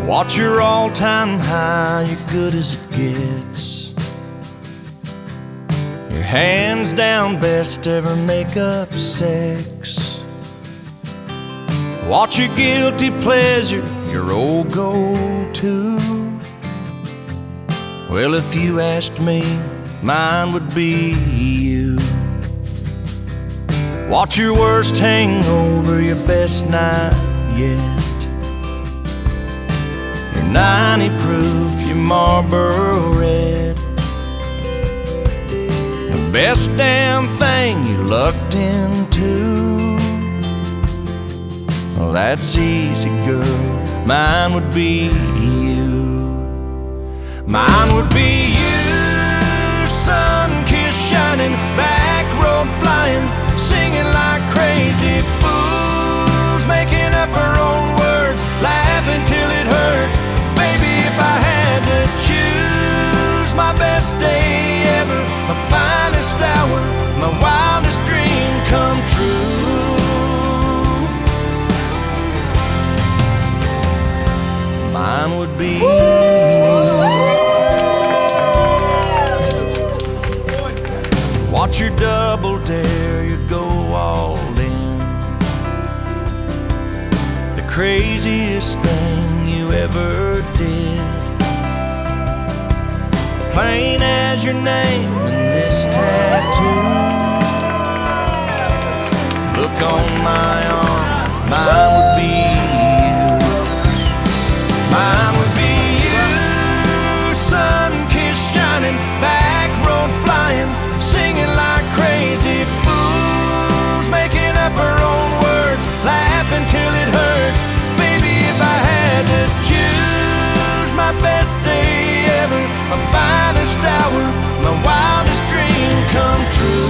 Watch your all-time high, you're good as it gets. Your hands down best ever make-up sex. Watch your guilty pleasure, your old go-to. Well, if you asked me, mine would be you. Watch your worst hangover, your best night yet. Your 90 proof, your Marlboro Red. The best damn thing you lucked into. Well, that's easy, girl. Mine would be you. Mine would be you, sun-kissed shining, back road flying, singing like crazy fools, making up our own words, laughing till it hurts. Baby, if I had to choose, my best day ever, my finest hour, my wildest dream come true. Mine would be you. Watch your double dare, you go all in. The craziest thing you ever did. Plain as your name and this tattoo. Look on my arm, mine would be you. Mine would be you, sun-kissed shining, back road flying, singing like crazy fools, making up our own words, laughing till it hurts. Baby, if I had to choose, my best day ever, my finest hour, my wildest dream come true.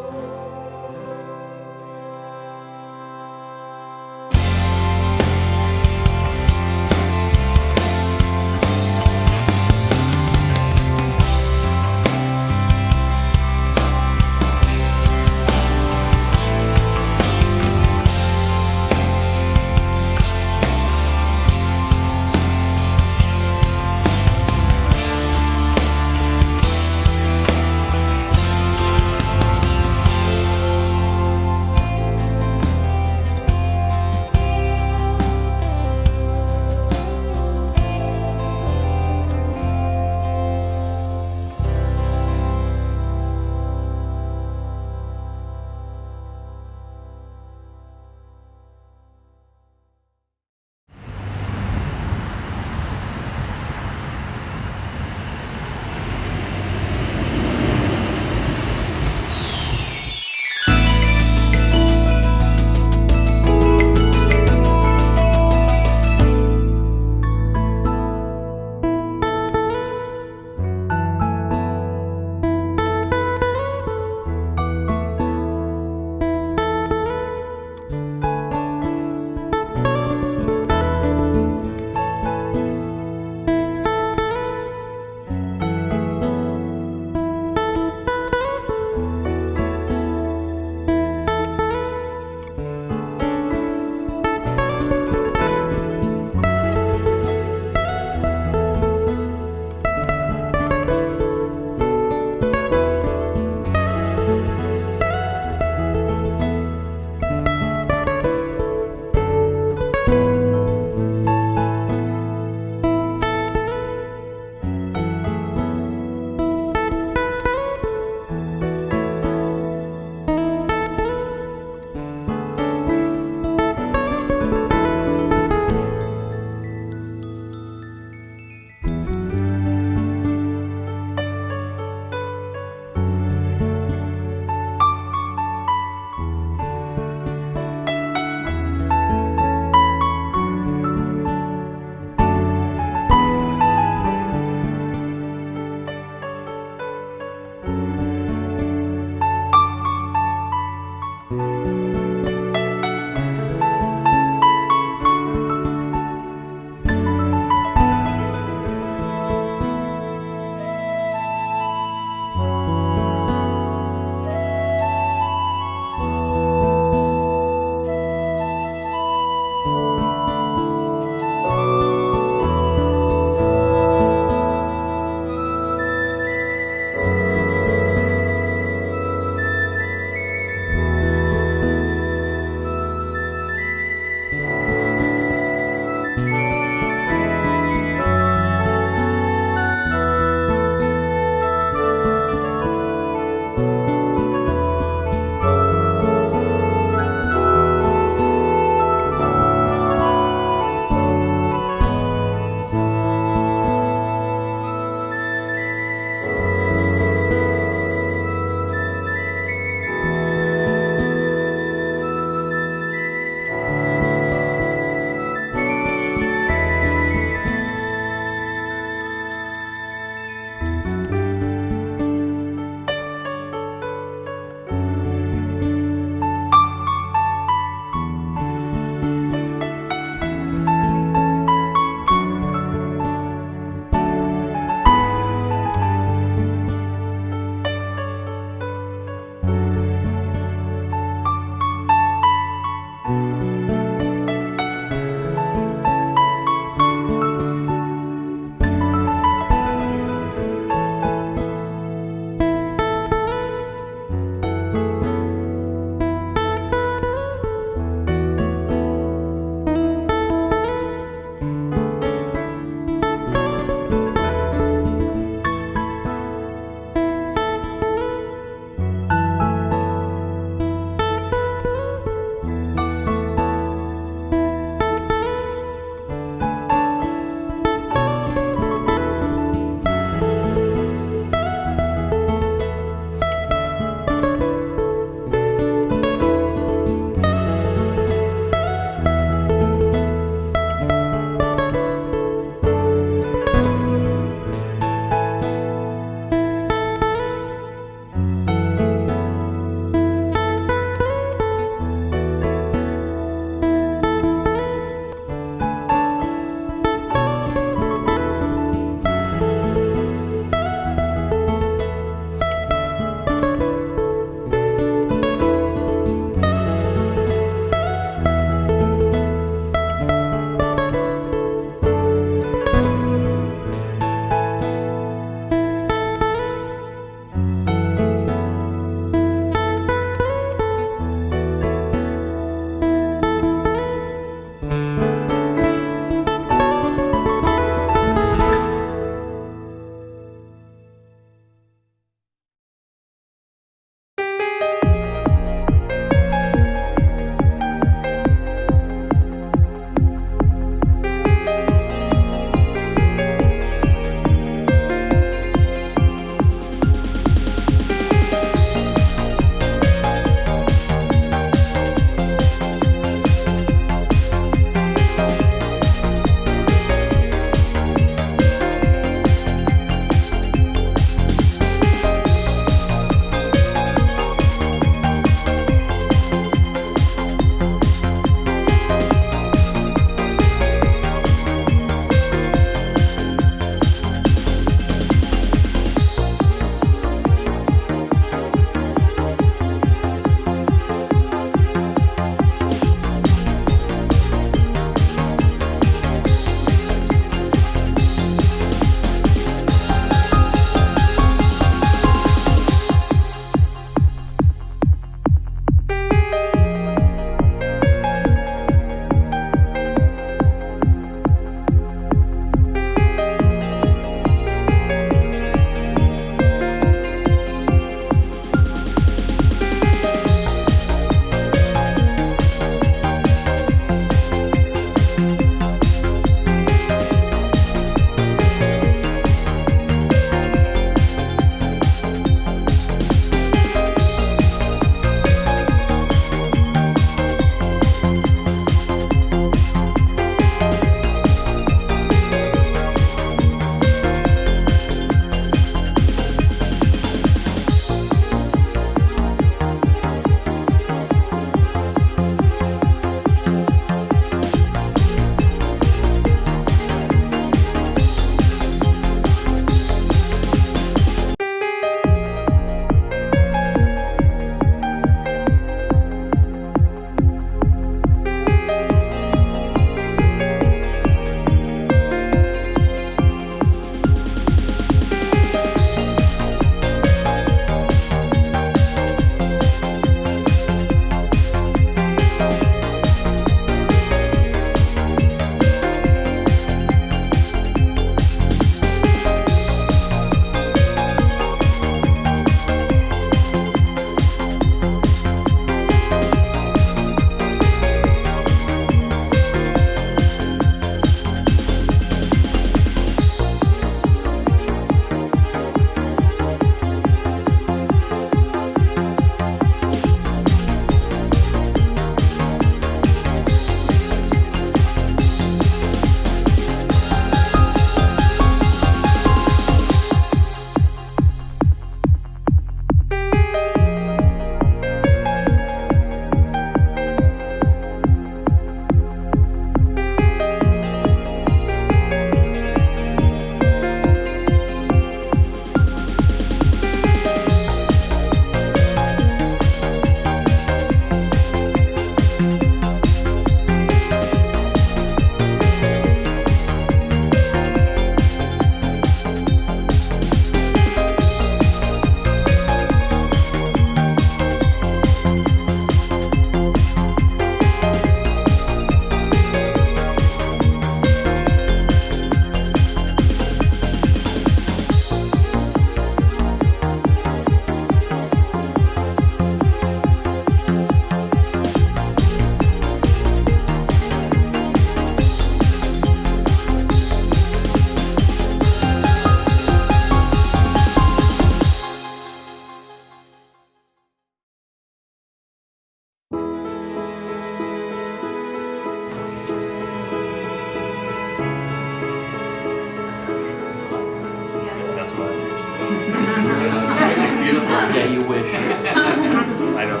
any day you wish. I know.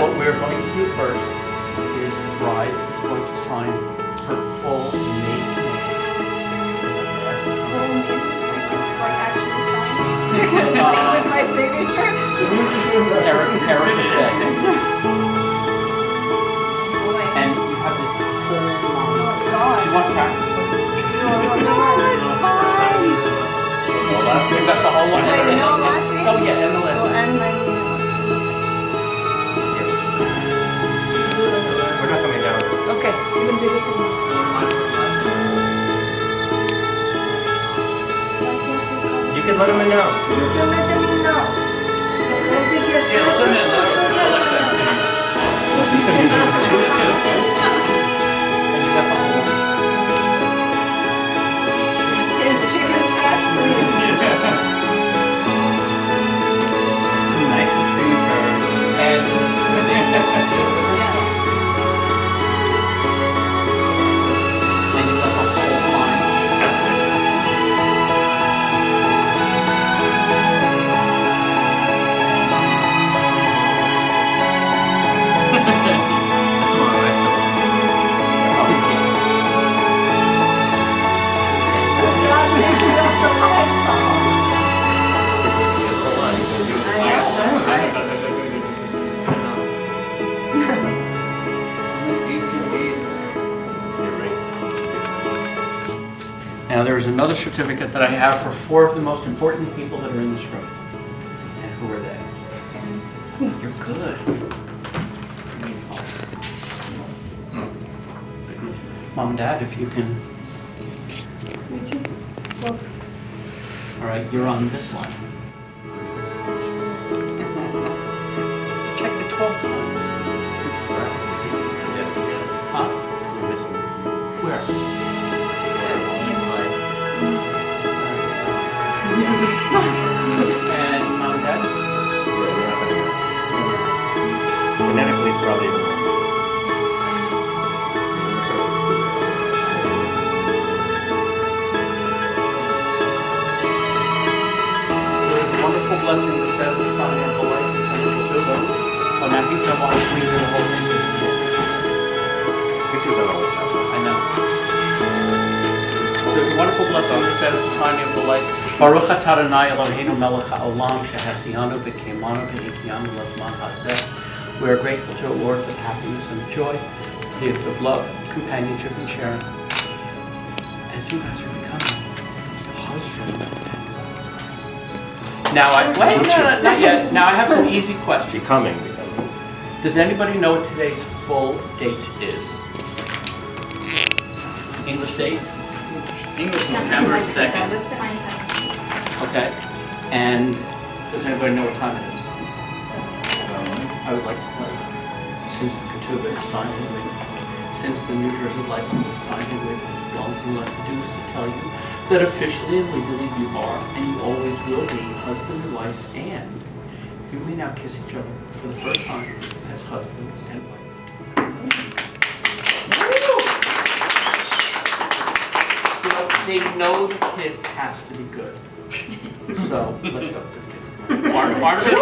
What we're going to do first is the bride is going to sign her full name. Like actually signed? With my signature? Erica said. Wait. And you have this whole line. Oh, God. Do you want to practice it? No, it's fine. Well, last name. That's a whole line. Wait, no last name? Oh, yeah, and the last Oh, name. and my name. We're not coming down. Okay, you can do it to me. You can let him in now. You can let them in now. Don't think you're And you got the whole line. His chicken scratch, please. Nicest signatures. And and you got the whole line. That's it. That's my right to John taking up the lights off. Hold on, you can do it. I know, right? 18 days. You're right. Now there's another certificate that I have for 4 of the most important people that are in this room. And who are they? You're good. Mom and Dad, if you can. Me too. Well, All right, you're on this line. Check it 12 times. Yes, again. Huh? You're missing. Where? And Mom and Dad? Phonetically, it's probably even more. There's a wonderful blessing that said the signing of the license and the two. Oh, now he's gonna want to read the whole thing. Pictures don't always happen. I know. There's a wonderful blessing that said at the signing of the license. Baruch atah Adonai Eloheinu melech haolam shehachianu v'kimanu v'hikianu l'zman hazeh. We are grateful to the Lord for the happiness and the joy, the gift of love, companionship, and sharing. As you guys are becoming husband. Now wait, no, not yet. Now I have some easy questions. Becoming. Does anybody know what today's full date is? English date? English September 2nd. Okay. And does anybody know what time it is? I would like to tell you, since the Ketubah is signed and written, since the New Jersey license is signed and written, the only thing left to do is to tell you that officially and legally you are and you always will be husband and wife, and you may now kiss each other for the first time as husband and wife. You know, they know the kiss has to be good. So let's go. Good kiss. Martin.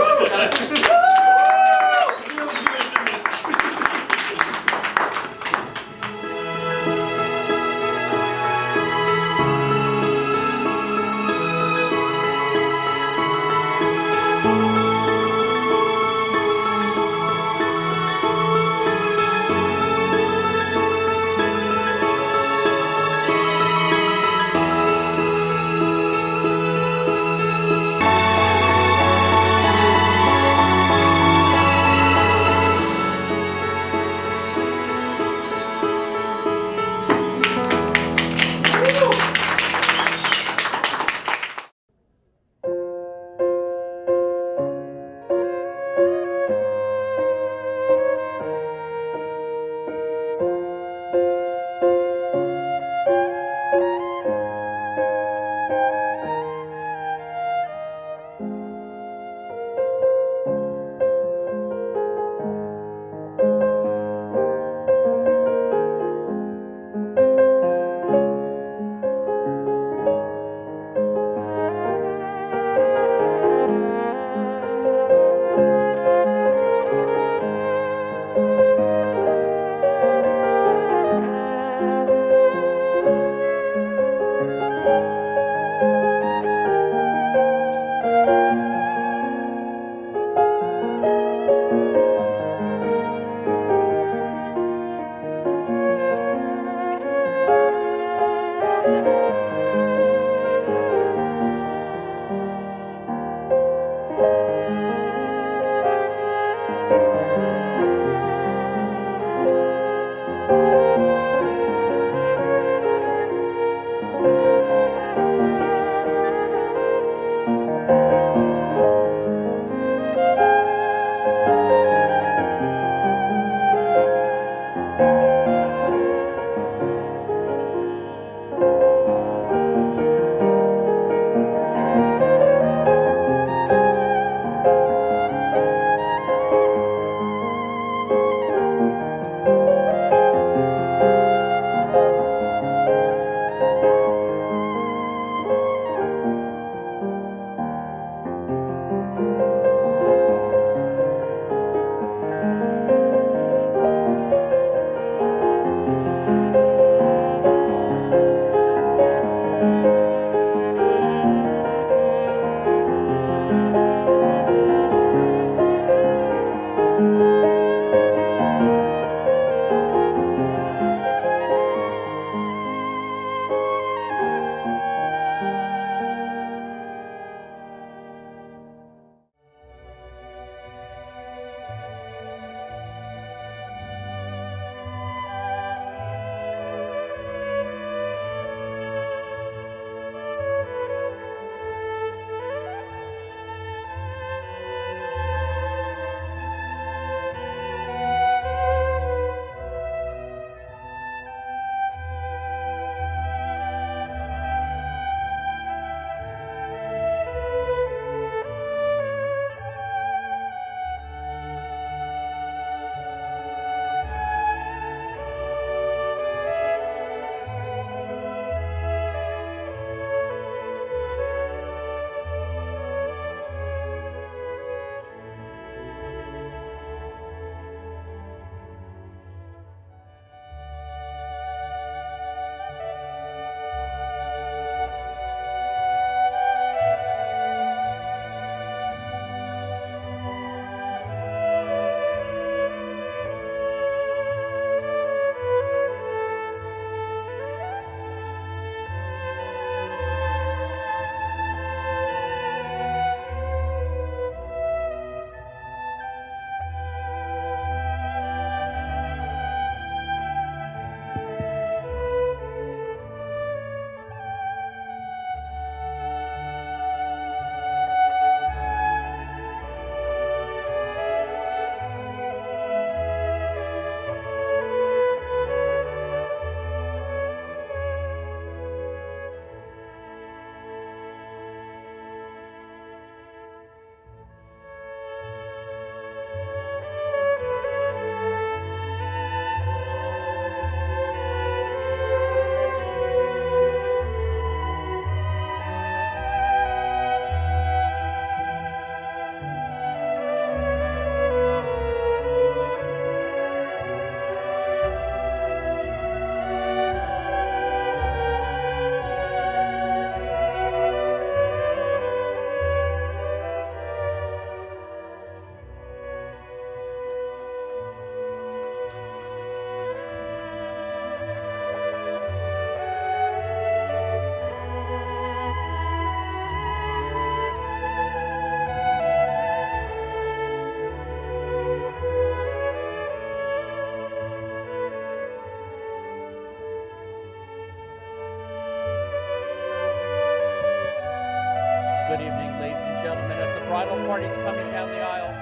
gentlemen, as the bridal party is coming down the aisle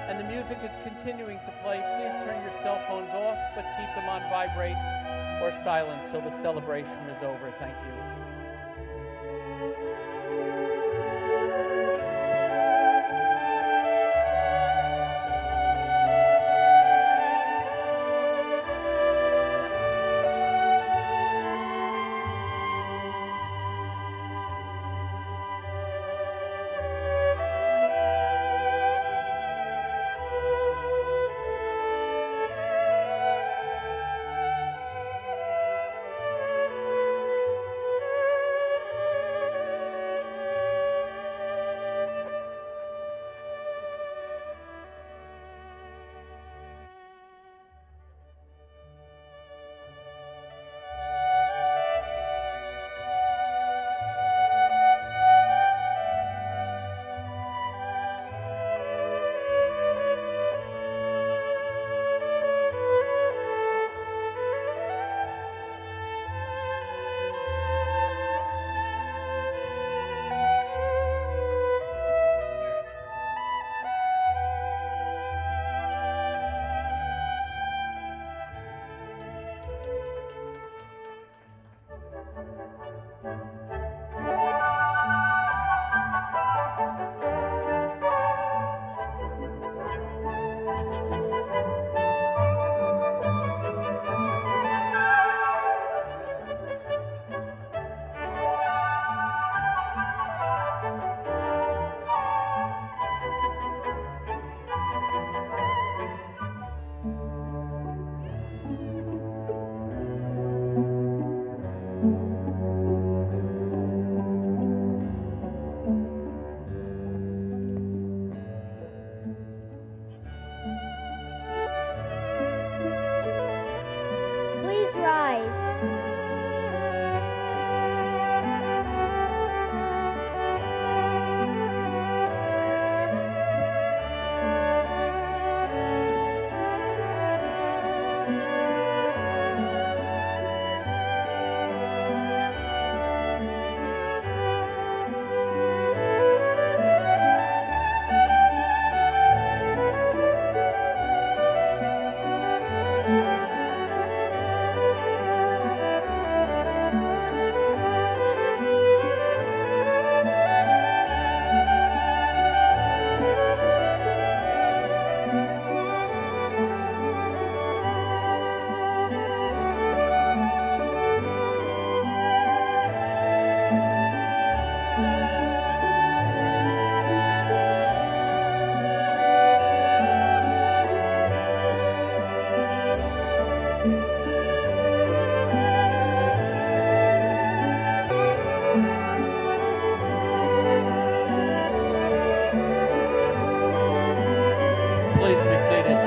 and the music is continuing to play, please turn your cell phones off, but keep them on vibrate or silent till the celebration is over. Thank you. Please rise. Please be seated.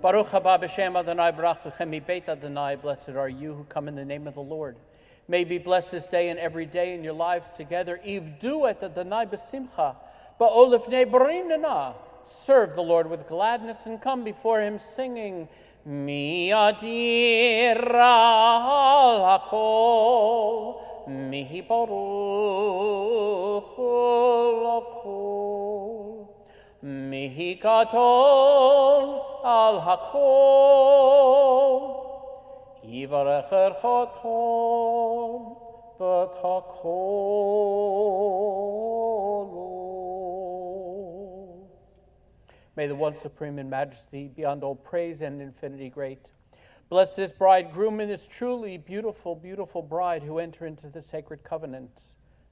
Baruch haba b'shem Adonai, barach lechem mibeit Adonai. Blessed are you who come in the name of the Lord. May be blessed this day and every day in your lives together. Ivdu et Adonai b'simcha, ba'ol lifnei barim nana. Serve the Lord with gladness and come before him singing, Mi adir al hakol, mihi baruch lakol, mihi gadol, al hakol, yivarech erchoton v't hakol. May the one supreme in majesty, beyond all praise and infinity great, bless this bridegroom and this truly beautiful, beautiful bride who enter into the sacred covenant,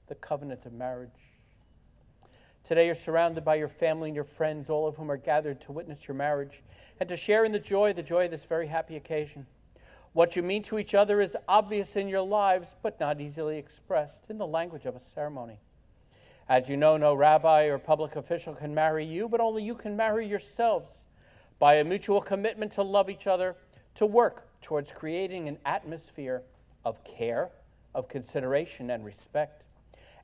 the covenant of marriage. Today you're surrounded by your family and your friends, all of whom are gathered to witness your marriage and to share in the joy of this very happy occasion. What you mean to each other is obvious in your lives, but not easily expressed in the language of a ceremony. As you know, no rabbi or public official can marry you, but only you can marry yourselves by a mutual commitment to love each other, to work towards creating an atmosphere of care, of consideration and respect,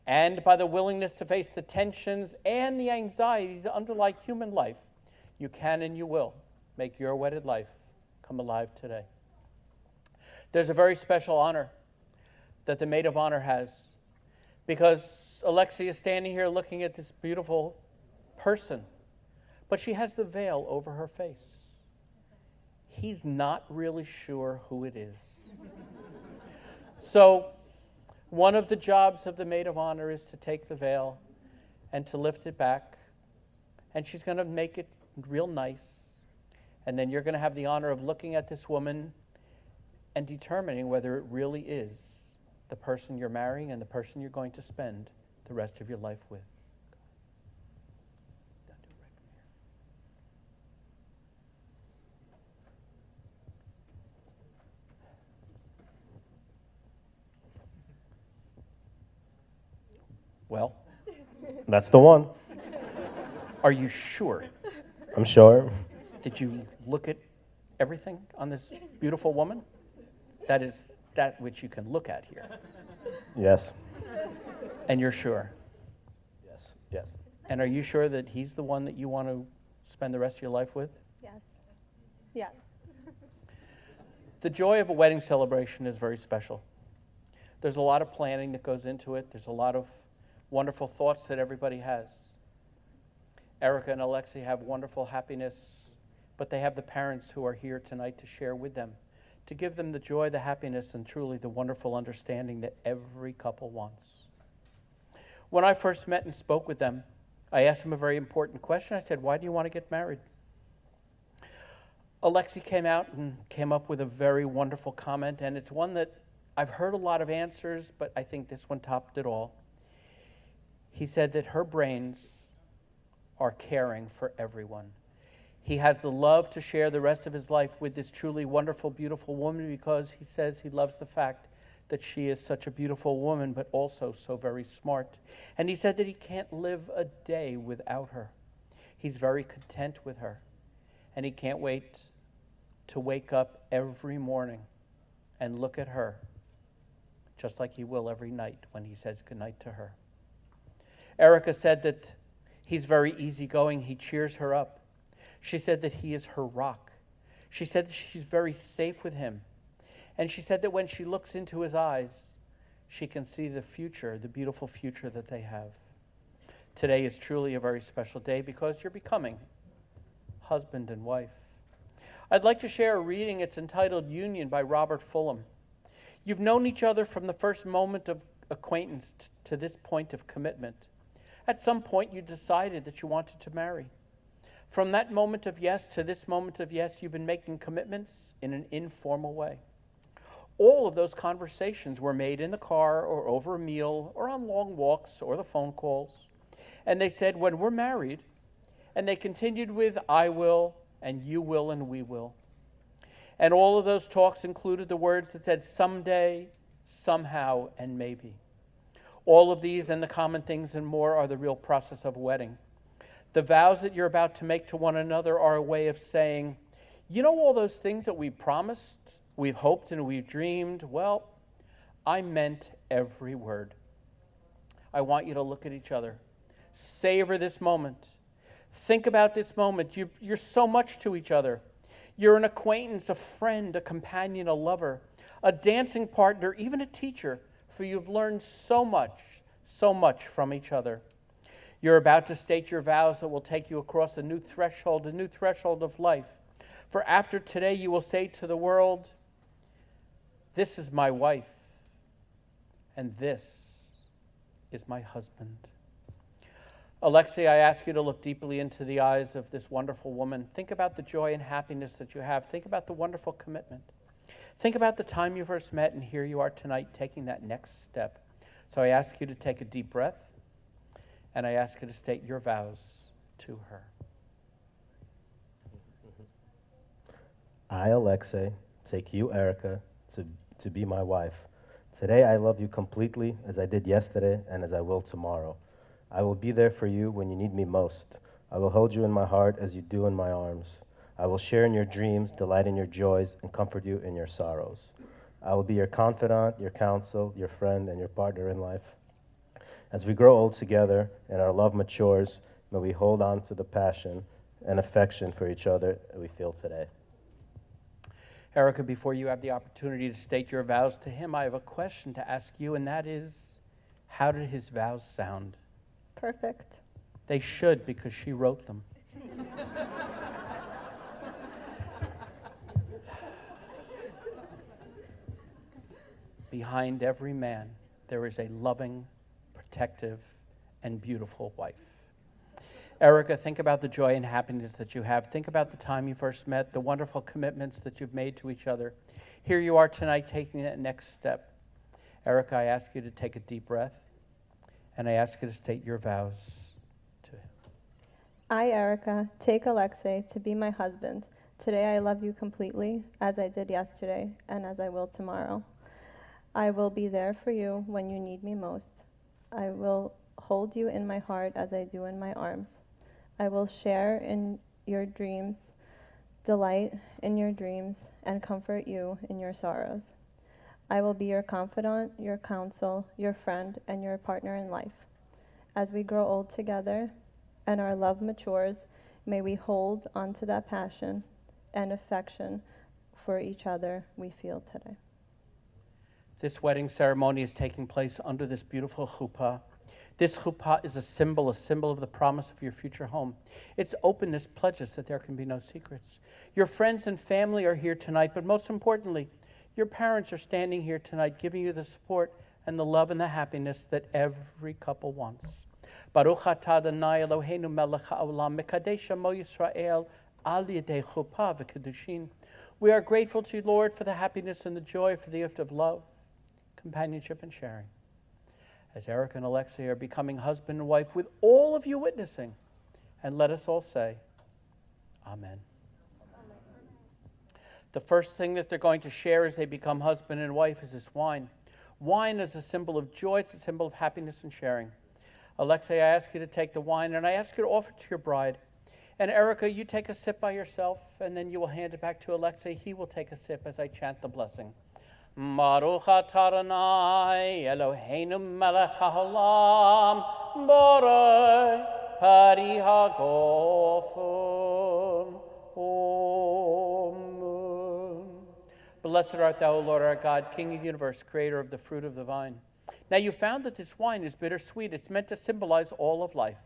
and by the willingness to face the tensions and the anxieties that underlie human life. You can and you will make your wedded life come alive today. There's a very special honor that the maid of honor has, because Alexia is standing here looking at this beautiful person, but she has the veil over her face. He's not really sure who it is. So one of the jobs of the maid of honor is to take the veil and to lift it back, and she's going to make it real nice, and then you're going to have the honor of looking at this woman and determining whether it really is the person you're marrying and the person you're going to spend the rest of your life with. Well, That's the one. are you sure? I'm sure. Did you look at everything on this beautiful woman? That is that which you can look at here. Yes. And you're sure? Yes. Yes. And are you sure that he's the one that you want to spend the rest of your life with? Yes. Yes. The joy of a wedding celebration is very special. There's a lot of planning that goes into it. There's a lot of wonderful thoughts that everybody has. Erica and Alexi have wonderful happiness, but they have the parents who are here tonight to share with them, to give them the joy, the happiness, and truly the wonderful understanding that every couple wants. When I first met and spoke with them, I asked them a very important question. I said, why do you want to get married? Alexi came out and came up with a very wonderful comment, and it's one that I've heard a lot of answers, but I think this one topped it all. He said that her brains are caring for everyone. He has the love to share the rest of his life with this truly wonderful, beautiful woman, because he says he loves the fact that she is such a beautiful woman, but also so very smart. And he said that he can't live a day without her. He's very content with her. And he can't wait to wake up every morning and look at her, just like he will every night when he says goodnight to her. Erica said that he's very easygoing. He cheers her up. She said that he is her rock. She said that she's very safe with him. And she said that when she looks into his eyes, she can see the future, the beautiful future that they have. Today is truly a very special day because you're becoming husband and wife. I'd like to share a reading. It's entitled Union by Robert Fulham. You've known each other from the first moment of acquaintance to this point of commitment. At some point, you decided that you wanted to marry. From that moment of yes to this moment of yes, you've been making commitments in an informal way. All of those conversations were made in the car or over a meal or on long walks or the phone calls. And they said, when we're married, and they continued with, I will, and you will, and we will. And all of those talks included the words that said, someday, somehow, and maybe. All of these and the common things and more are the real process of a wedding. The vows that you're about to make to one another are a way of saying, you know all those things that we promised, we've hoped, and we've dreamed? Well, I meant every word. I want you to look at each other. Savor this moment. Think about this moment. You're so much to each other. You're an acquaintance, a friend, a companion, a lover, a dancing partner, even a teacher, for you've learned so much from each other. You're about to state your vows that will take you across a new threshold of life, For after today you will say to the world, this is my wife, and this is my husband. Alexei, I ask you to look deeply into the eyes of this wonderful woman. Think about the joy and happiness that you have. Think about the wonderful commitment. Think about the time you first met, and here you are tonight taking that next step. So I ask you to take a deep breath, and I ask you to state your vows to her. I, Alexei, take you, Erica, to be my wife. Today I love you completely as I did yesterday and as I will tomorrow. I will be there for you when you need me most. I will hold you in my heart as you do in my arms. I will share in your dreams, delight in your joys, and comfort you in your sorrows. I will be your confidant, your counsel, your friend, and your partner in life. As we grow old together and our love matures, may we hold on to the passion and affection for each other that we feel today. Erica, before you have the opportunity to state your vows to him, I have a question to ask you, and that is, how did his vows sound? Perfect. They should, because she wrote them. Behind every man, there is a loving, protective, and beautiful wife. Erica, think about the joy and happiness that you have. Think about the time you first met, the wonderful commitments that you've made to each other. Here you are tonight taking that next step. Erica, I ask you to take a deep breath, and I ask you to state your vows to him. I, Erica, take Alexei to be my husband. Today I love you completely, as I did yesterday, and as I will tomorrow. I will be there for you when you need me most. I will hold you in my heart as I do in my arms. I will share in your dreams, delight in your dreams, and comfort you in your sorrows. I will be your confidant, your counsel, your friend, and your partner in life. As we grow old together and our love matures, may we hold on to that passion and affection for each other we feel today. This wedding ceremony is taking place under this beautiful chuppah. This chuppah is a symbol of the promise of your future home. Its openness pledges that there can be no secrets. Your friends and family are here tonight, but most importantly, your parents are standing here tonight giving you the support and the love and the happiness that every couple wants. Baruch atah Adonai Eloheinu melech haolam mekadesh amo Yisrael al yedei chuppah v'kedushin. We are grateful to you, Lord, for the happiness and the joy, for the gift of love, companionship, and sharing. As Erica and Alexei are becoming husband and wife, with all of you witnessing, and let us all say, Amen. The first thing that they're going to share as they become husband and wife is this wine. Wine is a symbol of joy. It's a symbol of happiness and sharing. Alexei, I ask you to take the wine, and I ask you to offer it to your bride. And Erica, you take a sip by yourself, and then you will hand it back to Alexei. He will take a sip as I chant the blessing. Baruch atah Adonai Eloheinu melech haolam borei pari hagofen. Amen. Blessed art thou, O Lord our God, King of the universe, creator of the fruit of the vine. Now you found that this wine is bittersweet. It's meant to symbolize all of life.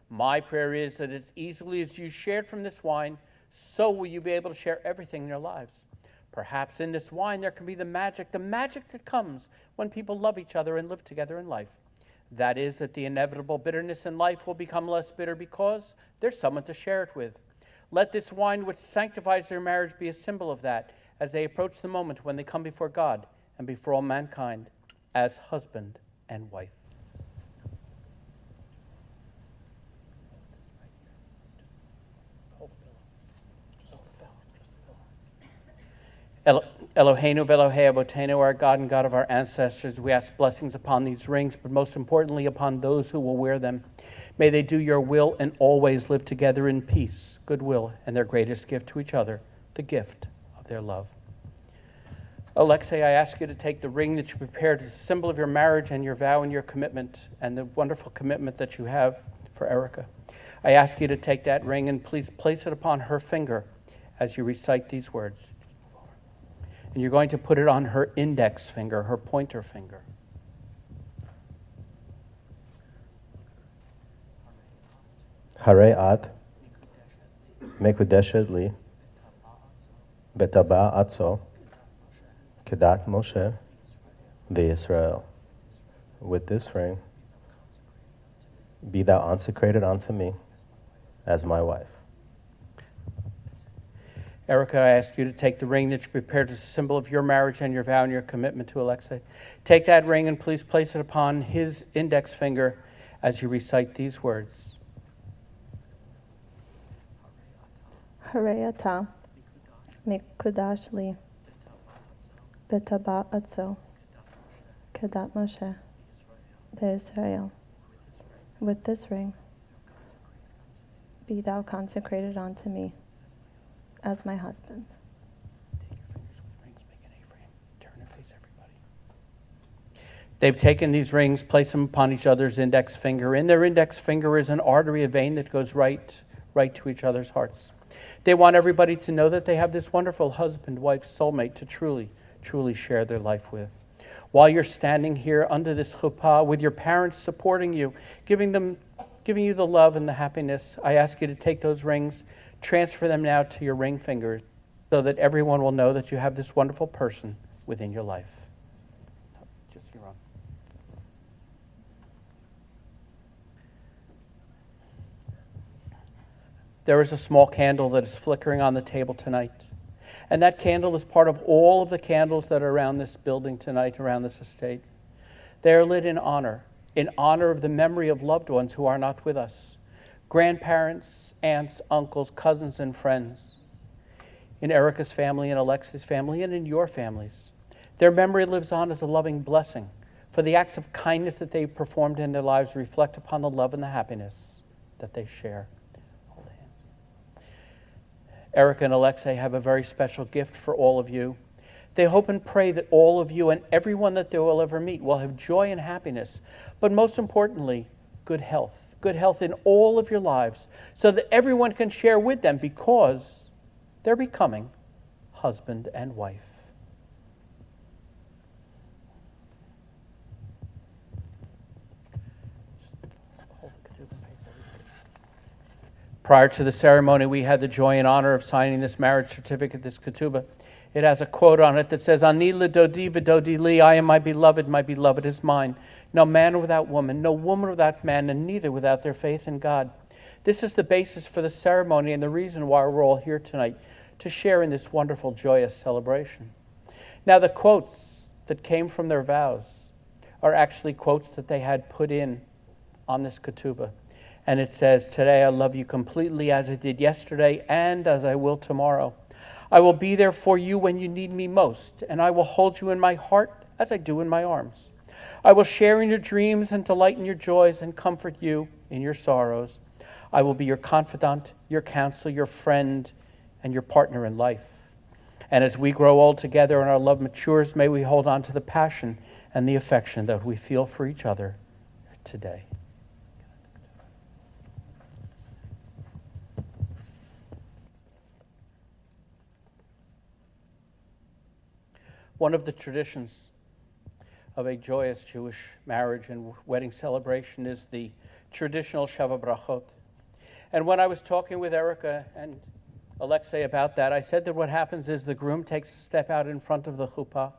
My prayer is that as easily as you shared from this wine, so will you be able to share everything in your lives. Perhaps in this wine there can be the magic that comes when people love each other and live together in life. That is, that the inevitable bitterness in life will become less bitter because there's someone to share it with. Let this wine which sanctifies their marriage be a symbol of that as they approach the moment when they come before God and before all mankind as husband and wife. Eloheinu v'Elohei Avotenu, our God and God of our ancestors, we ask blessings upon these rings, but most importantly upon those who will wear them. May they do your will and always live together in peace, goodwill, and their greatest gift to each other, the gift of their love. Alexei, I ask you to take the ring that you prepared as a symbol of your marriage and your vow and your commitment and the wonderful commitment that you have for Erica. I ask you to take that ring and please place it upon her finger as you recite these words. And you're going to put it on her index finger, her pointer finger. Hare at Mekudeshet li Betaba'atzo, Kedat Moshe, V'Yisrael. With this ring, be thou consecrated unto me as my wife. Erica, I ask you to take the ring that you prepared as a symbol of your marriage and your vow and your commitment to Alexei. Take that ring and please place it upon his index finger as you recite these words. Harei ata mikudash li betaba'atzo kedat Moshe Israel. With this ring, be thou consecrated unto me as my husband. They've taken these rings, placed them upon each other's index finger. In their index finger is an artery, a vein that goes right to each other's hearts. They want everybody to know that they have this wonderful husband-wife soulmate to truly share their life with. While you're standing here under this chuppah with your parents supporting you, giving you the love and the happiness, I ask you to take those rings, transfer them now to your ring finger so that everyone will know that you have this wonderful person within your life. Just your own. There is a small candle that is flickering on the table tonight. And that candle is part of all of the candles that are around this building tonight, around this estate. They are lit in honor of the memory of loved ones who are not with us. Grandparents, aunts, uncles, cousins, and friends. In Erica's family, in Alexei's family, and in your families. Their memory lives on as a loving blessing, for the acts of kindness that they performed in their lives reflect upon the love and the happiness that they share. Erica and Alexei have a very special gift for all of you. They hope and pray that all of you and everyone that they will ever meet will have joy and happiness, but most importantly, good health. Good health in all of your lives, so that everyone can share with them because they're becoming husband and wife. Prior to the ceremony, we had the joy and honor of signing this marriage certificate, this ketubah. It has a quote on it that says, Ani l'dodi v'dodi li, I am my beloved is mine. No man without woman, no woman without man, and neither without their faith in God. This is the basis for the ceremony and the reason why we're all here tonight, to share in this wonderful, joyous celebration. Now, the quotes that came from their vows are actually quotes that they had put in on this ketubah. And it says, today I love you completely as I did yesterday and as I will tomorrow. I will be there for you when you need me most, and I will hold you in my heart as I do in my arms. I will share in your dreams and delight in your joys and comfort you in your sorrows. I will be your confidant, your counselor, your friend, and your partner in life. And as we grow old together and our love matures, may we hold on to the passion and the affection that we feel for each other today. One of the traditions of a joyous Jewish marriage and wedding celebration is the traditional Sheva Brachot. And when I was talking with Erica and Alexei about that, I said that what happens is the groom takes a step out in front of the chuppah,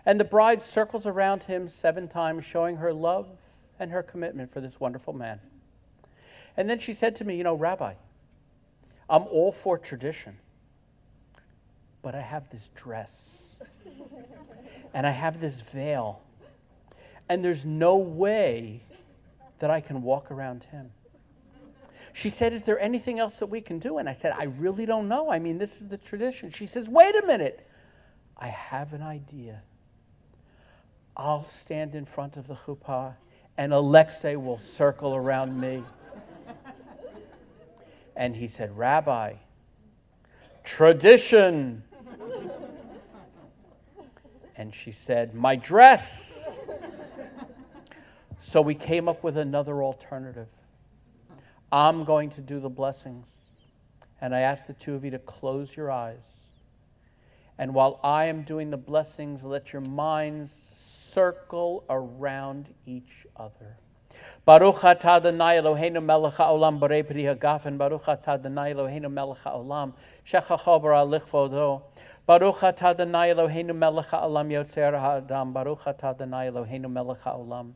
and the bride circles around him 7 times, showing her love and her commitment for this wonderful man. And then she said to me, Rabbi, I'm all for tradition, but I have this dress. And I have this veil. And there's no way that I can walk around him. She said, is there anything else that we can do? And I said, I really don't know. I mean, this is the tradition. She says, wait a minute. I have an idea. I'll stand in front of the chuppah and Alexei will circle around me. And he said, Rabbi, tradition. And she said, my dress. So we came up with another alternative. I'm going to do the blessings. And I ask the two of you to close your eyes. And while I am doing the blessings, let your minds circle around each other. Baruch atah Adonai Eloheinu melech haolam borei pri hagafen. Baruch atah Adonai Eloheinu melech haolam shechacho bara lichvodo. Baruch atah Adonai Eloheinu melech ha'olam yotzer ha'adam. Baruch atah Adonai Eloheinu melech ha'olam.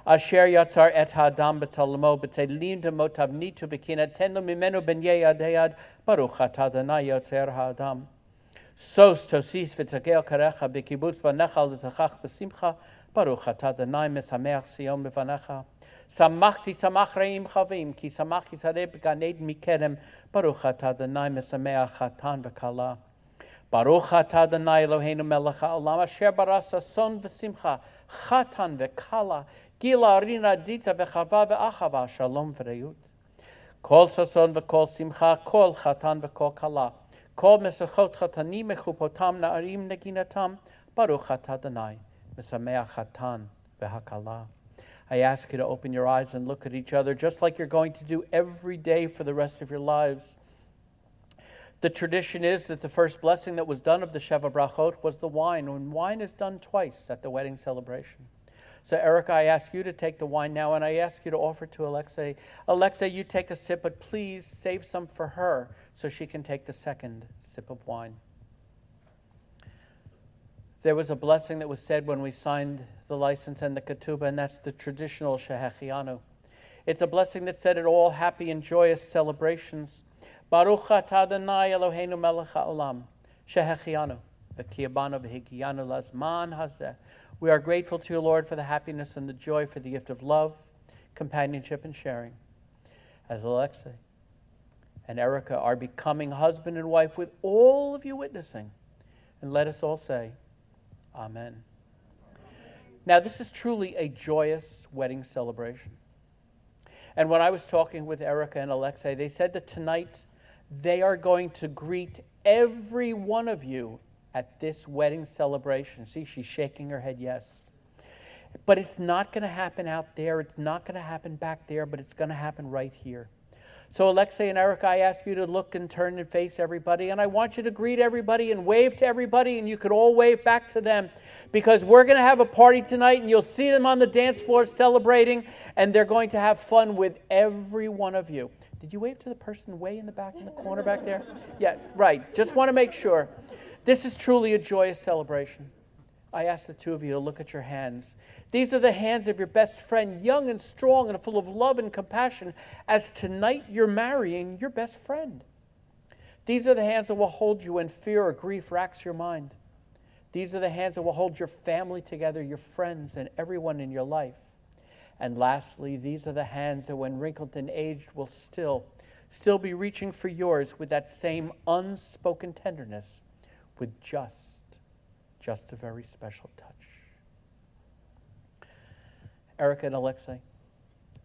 Asher yatzar et ha'adam b'tzalamo b'tzelim demo tavnitu v'kinatenu mimenu b'nyei adayad. Baruch atah Adonai yotzer ha'adam. Sos tosis v'tagel karecha b'kibutz b'necha l'tachach b'simcha. Baruch atah Adonai mesameach Sion b'vanecha. Samachti samach reim chavim ki samach yisareh b'gan eden mikedem. Baruch atah Adonai mesameach chatan v'kala. Baruch atah Adonai Eloheinu melech ha'olam asher barasa son v'simcha chatan v'kala gila rina dita v'chava v'achava shalom v'reut. Kol sason v'kol simcha kol chatan v'kol kala kol mesachot chatanim mechupotam na'arim neginatam. Baruch atah Adonai mesameach chatan v'hakala. I ask you to open your eyes and look at each other just like you're going to do every day for the rest of your lives. The tradition is that the first blessing that was done of the Sheva Brachot was the wine, and wine is done twice at the wedding celebration. So Erica, I ask you to take the wine now, and I ask you to offer to Alexei. Alexei, you take a sip, but please save some for her so she can take the second sip of wine. There was a blessing that was said when we signed the license and the ketubah, and that's the traditional Shehechianu. It's a blessing that said at all happy and joyous celebrations, Baruch atah Adonai Eloheinu melech ha'olam, Shehechianu, v'kiyabanu v'higiyanu lazman hazeh. We are grateful to you, Lord, for the happiness and the joy, for the gift of love, companionship, and sharing. As Alexei and Erica are becoming husband and wife with all of you witnessing, and let us all say, Amen. Now, this is truly a joyous wedding celebration. And when I was talking with Erica and Alexei, they said that tonight they are going to greet every one of you at this wedding celebration. See, she's shaking her head yes. But it's not going to happen out there. It's not going to happen back there, but it's going to happen right here. So Alexei and Erica, I ask you to look and turn and face everybody, and I want you to greet everybody and wave to everybody, and you could all wave back to them, because we're going to have a party tonight, and you'll see them on the dance floor celebrating, and they're going to have fun with every one of you. Did you wave to the person way in the back, in the corner back there? Yeah, right. Just want to make sure. This is truly a joyous celebration. I ask the two of you to look at your hands. These are the hands of your best friend, young and strong and full of love and compassion, as tonight you're marrying your best friend. These are the hands that will hold you when fear or grief racks your mind. These are the hands that will hold your family together, your friends, and everyone in your life. And lastly, these are the hands that when wrinkled and aged will still be reaching for yours with that same unspoken tenderness, with just a very special touch. Erica and Alexei,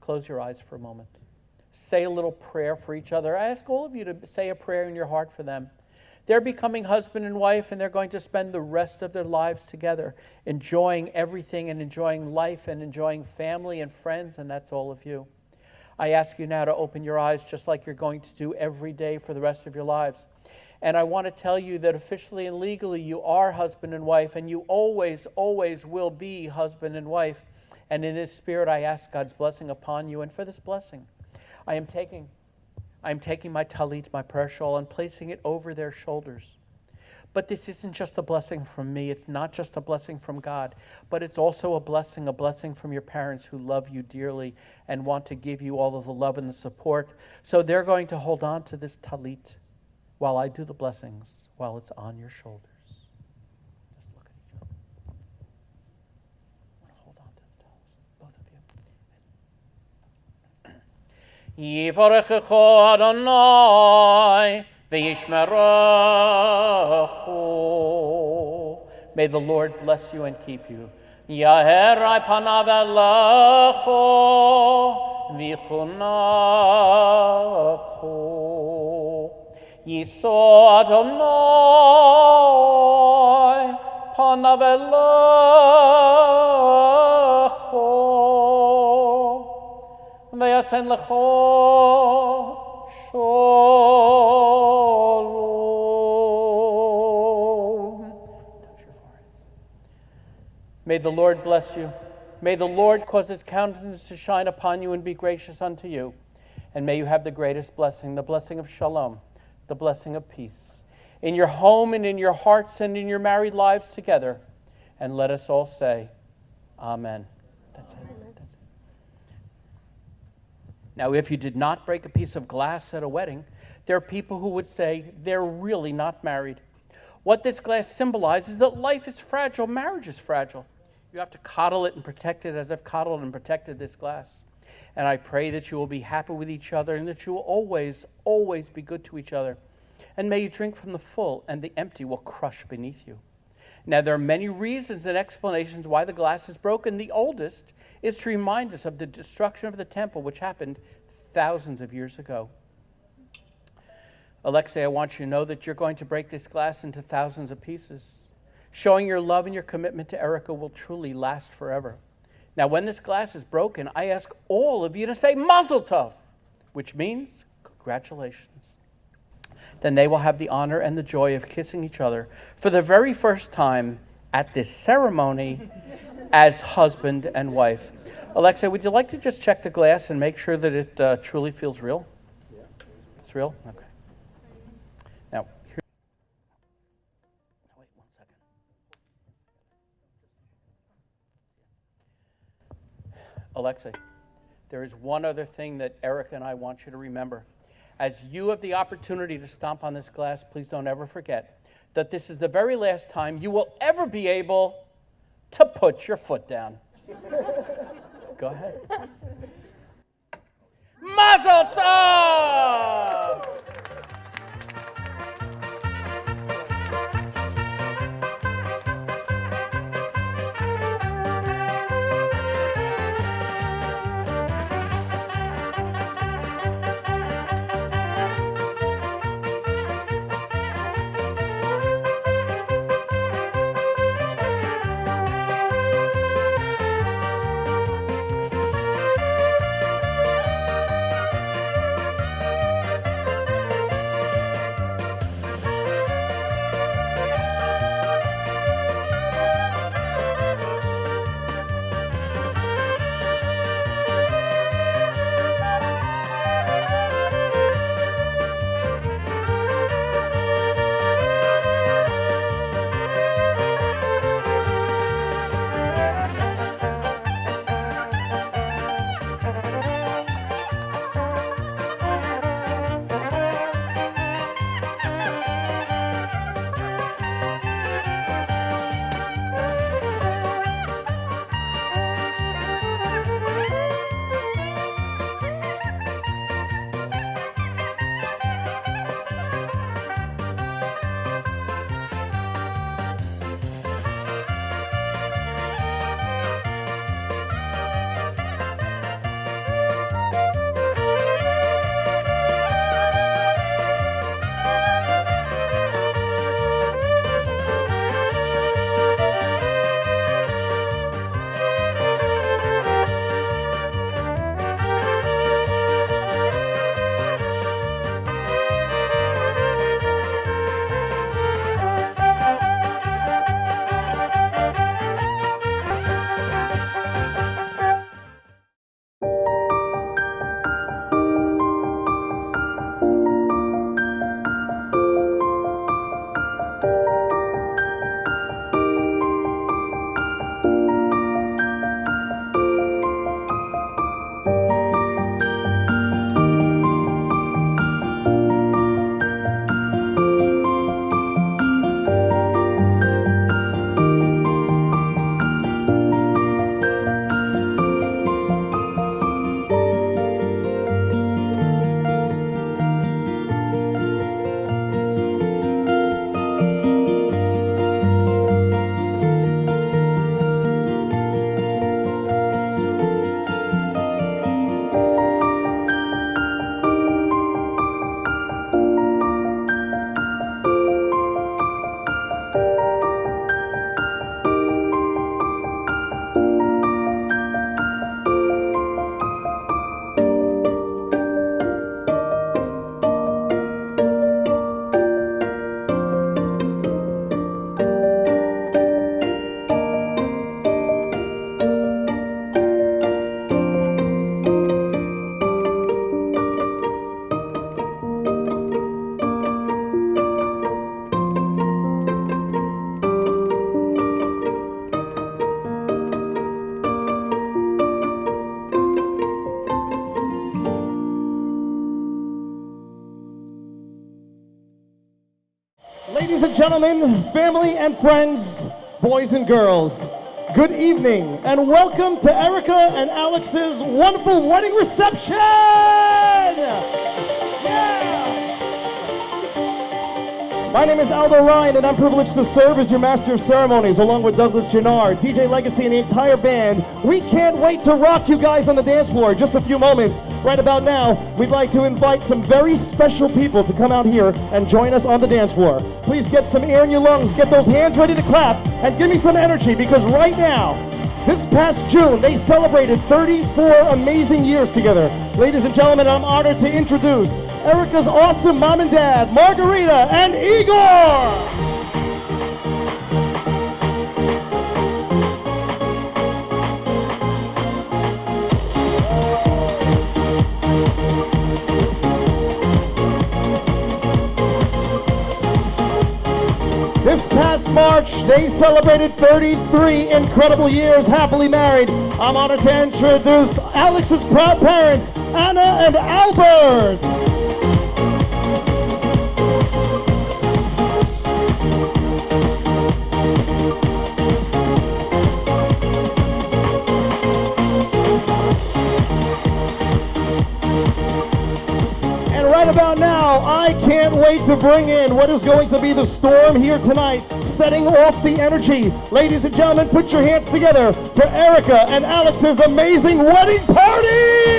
close your eyes for a moment. Say a little prayer for each other. I ask all of you to say a prayer in your heart for them. They're becoming husband and wife, and they're going to spend the rest of their lives together, enjoying everything and enjoying life and enjoying family and friends, and that's all of you. I ask you now to open your eyes just like you're going to do every day for the rest of your lives. And I want to tell you that officially and legally you are husband and wife, and you always, always will be husband and wife. And in this spirit, I ask God's blessing upon you. And for this blessing, I am taking my talit, my prayer shawl, and placing it over their shoulders. But this isn't just a blessing from me. It's not just a blessing from God, but it's also a blessing from your parents who love you dearly and want to give you all of the love and the support. So they're going to hold on to this talit while I do the blessings, while it's on your shoulders. Just look at each other. I want to hold on to the towels, both of you. Yivarechecho Adonai v'yishmerecho. May the Lord bless you and keep you. Yaher panav elecho v'chunacho. Yiso Adonai panav elecho v'yasen lecho shalom. Touch your forehead. May the Lord bless you. May the Lord cause his countenance to shine upon you and be gracious unto you. And may you have the greatest blessing, the blessing of shalom, the blessing of peace. in your home and in your hearts and in your married lives together. And let us all say, Amen. That's it. That's it. Now, if you did not break a piece of glass at a wedding, there are people who would say they're really not married. What this glass symbolizes is that life is fragile, marriage is fragile. You have to coddle it and protect it as I've coddled and protected this glass. And I pray that you will be happy with each other and that you will always, always be good to each other. And may you drink from the full and the empty will crush beneath you. Now, there are many reasons and explanations why the glass is broken. The oldest is to remind us of the destruction of the temple, which happened thousands of years ago. Alexei, I want you to know that you're going to break this glass into thousands of pieces. Showing your love and your commitment to Erica will truly last forever. Now, when this glass is broken, I ask all of you to say Mazel Tov, which means congratulations. Then they will have the honor and the joy of kissing each other for the very first time at this ceremony as husband and wife. Alexei, would you like to just check the glass and make sure that it truly feels real? Yeah. It's real? Okay. Now, here. Wait 1 second. Alexei, there is one other thing that Erica and I want you to remember. As you have the opportunity to stomp on this glass, please don't ever forget that this is the very last time you will ever be able to put your foot down. Go ahead. Mazel tov! Ladies and gentlemen, family and friends, boys and girls, good evening and welcome to Erica and Alex's wonderful wedding reception! My name is Aldo Ryan, and I'm privileged to serve as your master of ceremonies, along with Douglas Jannard, DJ Legacy, and the entire band. We can't wait to rock you guys on the dance floor in just a few moments. Right about now, we'd like to invite some very special people to come out here and join us on the dance floor. Please get some air in your lungs, get those hands ready to clap, and give me some energy, because right now, this past June, they celebrated 34 amazing years together. Ladies and gentlemen, I'm honored to introduce Erica's awesome mom and dad, Margarita and Igor! This past March, they celebrated 33 incredible years happily married. I'm honored to introduce Alex's proud parents, Anna and Albert. Right about now, I can't wait to bring in what is going to be the storm here tonight, setting off the energy. Ladies and gentlemen, put your hands together for Erica and Alex's amazing wedding party!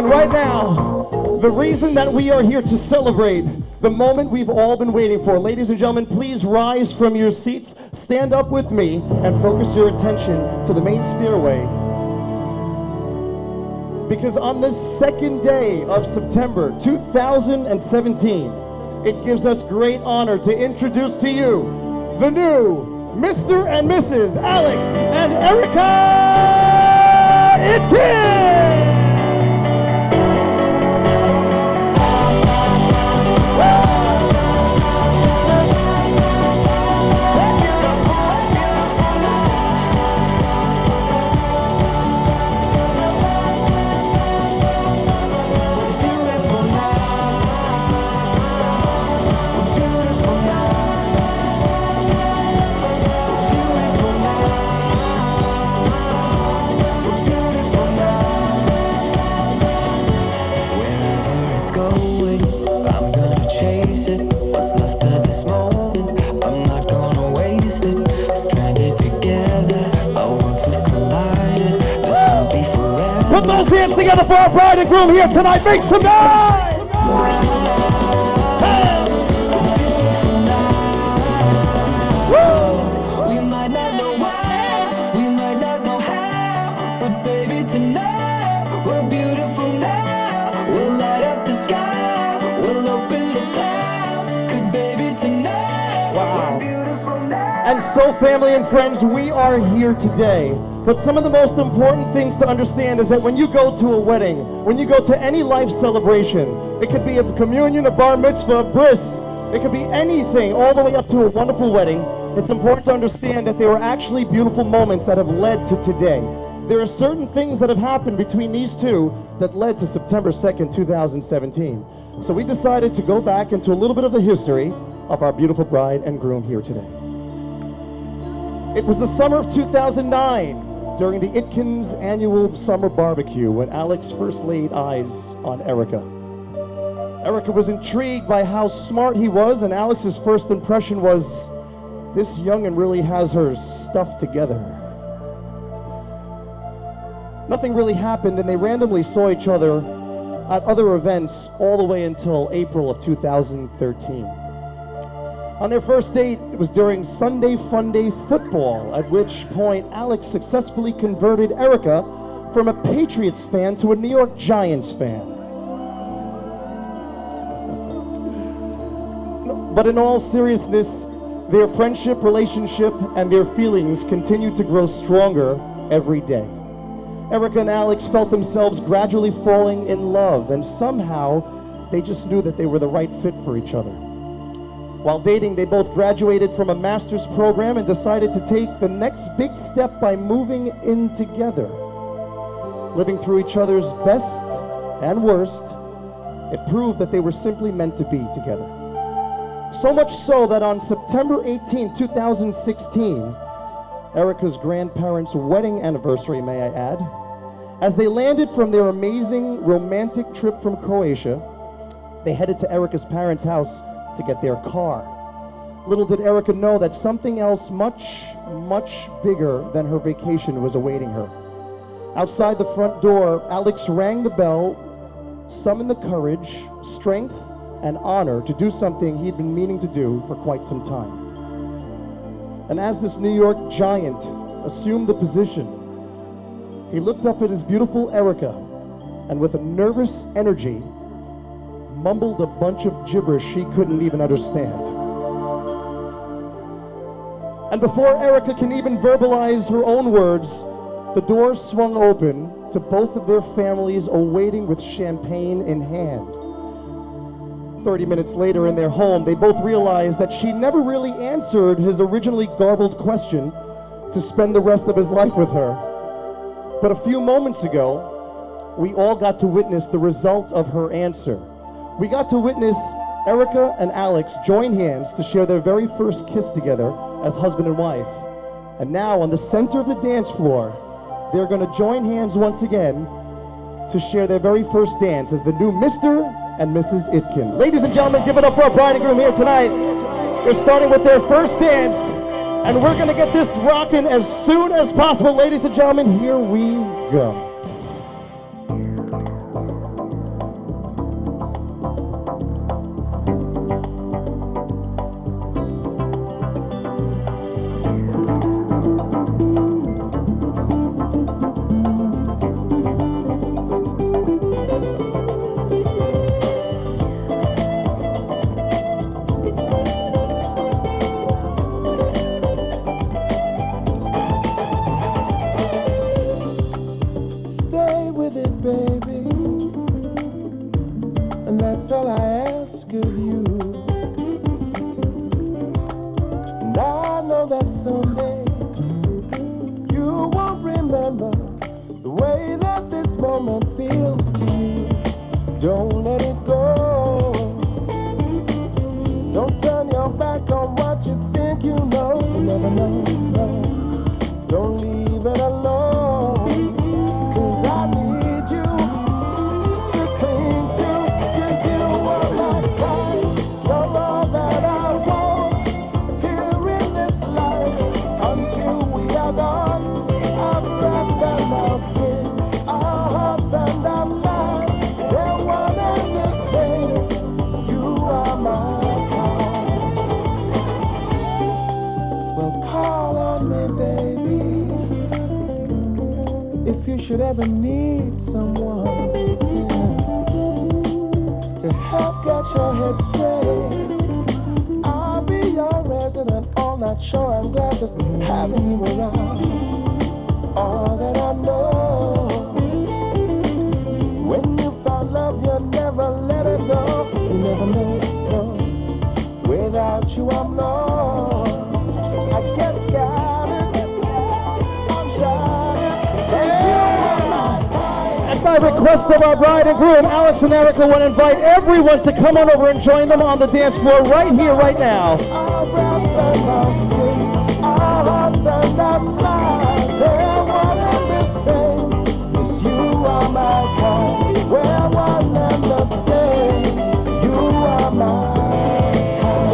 Right now, the reason that we are here to celebrate the moment we've all been waiting for. Ladies and gentlemen, please rise from your seats, stand up with me, and focus your attention to the main stairway. Because on this second day of September 2017, it gives us great honor to introduce to you the new Mr. and Mrs. Alex and Erica&Alex. Put those hands together for our bride and groom here tonight. Make some noise! Hey. We might not know why, we might not know how, but baby tonight, we're beautiful now. We'll light up the sky, we'll open the clouds, 'cause baby tonight, wow. we're beautiful now. And so, family and friends, we are here today. But some of the most important things to understand is that when you go to a wedding, when you go to any life celebration, it could be a communion, a bar mitzvah, a bris, it could be anything, all the way up to a wonderful wedding. It's important to understand that there are actually beautiful moments that have led to today. There are certain things that have happened between these two that led to September 2nd, 2017. So we decided to go back into a little bit of the history of our beautiful bride and groom here today. It was the summer of 2009, during the Itkins annual summer barbecue, when Alex first laid eyes on Erica. Erica was intrigued by how smart he was, and Alex's first impression was, this young'un really has her stuff together. Nothing really happened, and they randomly saw each other at other events all the way until April of 2013. On their first date, it was during Sunday Funday football, at which point Alex successfully converted Erica from a Patriots fan to a New York Giants fan. But in all seriousness, Their friendship, relationship, and their feelings continued to grow stronger every day. Erica and Alex felt themselves gradually falling in love, and somehow they just knew that they were the right fit for each other. While dating, they both graduated from a master's program and decided to take the next big step by moving in together. Living through each other's best and worst, it proved that they were simply meant to be together. So much so that on September 18, 2016, Erica's grandparents' wedding anniversary, may I add, as they landed from their amazing romantic trip from Croatia, they headed to Erica's parents' house to get their car. Little did Erica know that something else much, much bigger than her vacation was awaiting her. Outside the front door, Alex rang the bell, summoned the courage, strength, and honor to do something he'd been meaning to do for quite some time. And as this New York giant assumed the position, he looked up at his beautiful Erica and with a nervous energy, mumbled a bunch of gibberish she couldn't even understand. And before Erica can even verbalize her own words, the door swung open to both of their families awaiting with champagne in hand. 30 minutes later in their home, they both realized that she never really answered his originally garbled question to spend the rest of his life with her. But a few moments ago, we all got to witness the result of her answer. We got to witness Erica and Alex join hands to share their very first kiss together as husband and wife. And now on the center of the dance floor, they're going to join hands once again to share their very first dance as the new Mr. and Mrs. Itkin. Ladies and gentlemen, give it up for our bride and groom here tonight. They're starting with their first dance, and we're going to get this rocking as soon as possible. Ladies and gentlemen, here we go. That's all I ask of you. And I know that someday you won't remember the way that this moment feels to you. Don't let it go. Don't turn your back on what you think you know. You never know, no. Don't leave it alone. 'Cause I need you to cling to. 'Cause you are my kind. You're all that I want here in this life. Until we are gone, our breath and our skin, our hearts and our minds, they're one and the same. You are my kind. Well, call on me, baby, if you should ever need someone, to help get your head straight. I'll be your resident all night, sure I'm glad just having you around. All that I know, when you found love, you never let it go. You never know, no. Without you I'm lost. I get scattered, I'm shattered. 'Cause you are my kind. And by request of our bride and groom, Alex and Erica want to invite everyone to come on over and join them on the dance floor right here, right now. Our breath and our skin, our hearts and our minds, they're one and the same. 'Cause you are my kind. We're one and the same. You are my kind.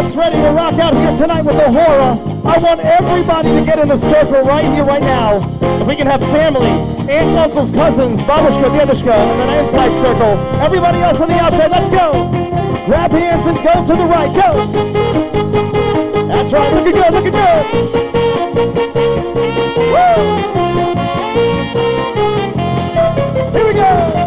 gets ready to rock out here tonight with the horror, I want everybody to get in the circle right here, right now. If we can have family, aunts, uncles, cousins, babushka, dedushka, and then an inside circle. Everybody else on the outside, let's go. Grab hands and go to the right, go. That's right, looking good, looking good. Woo! Here we go.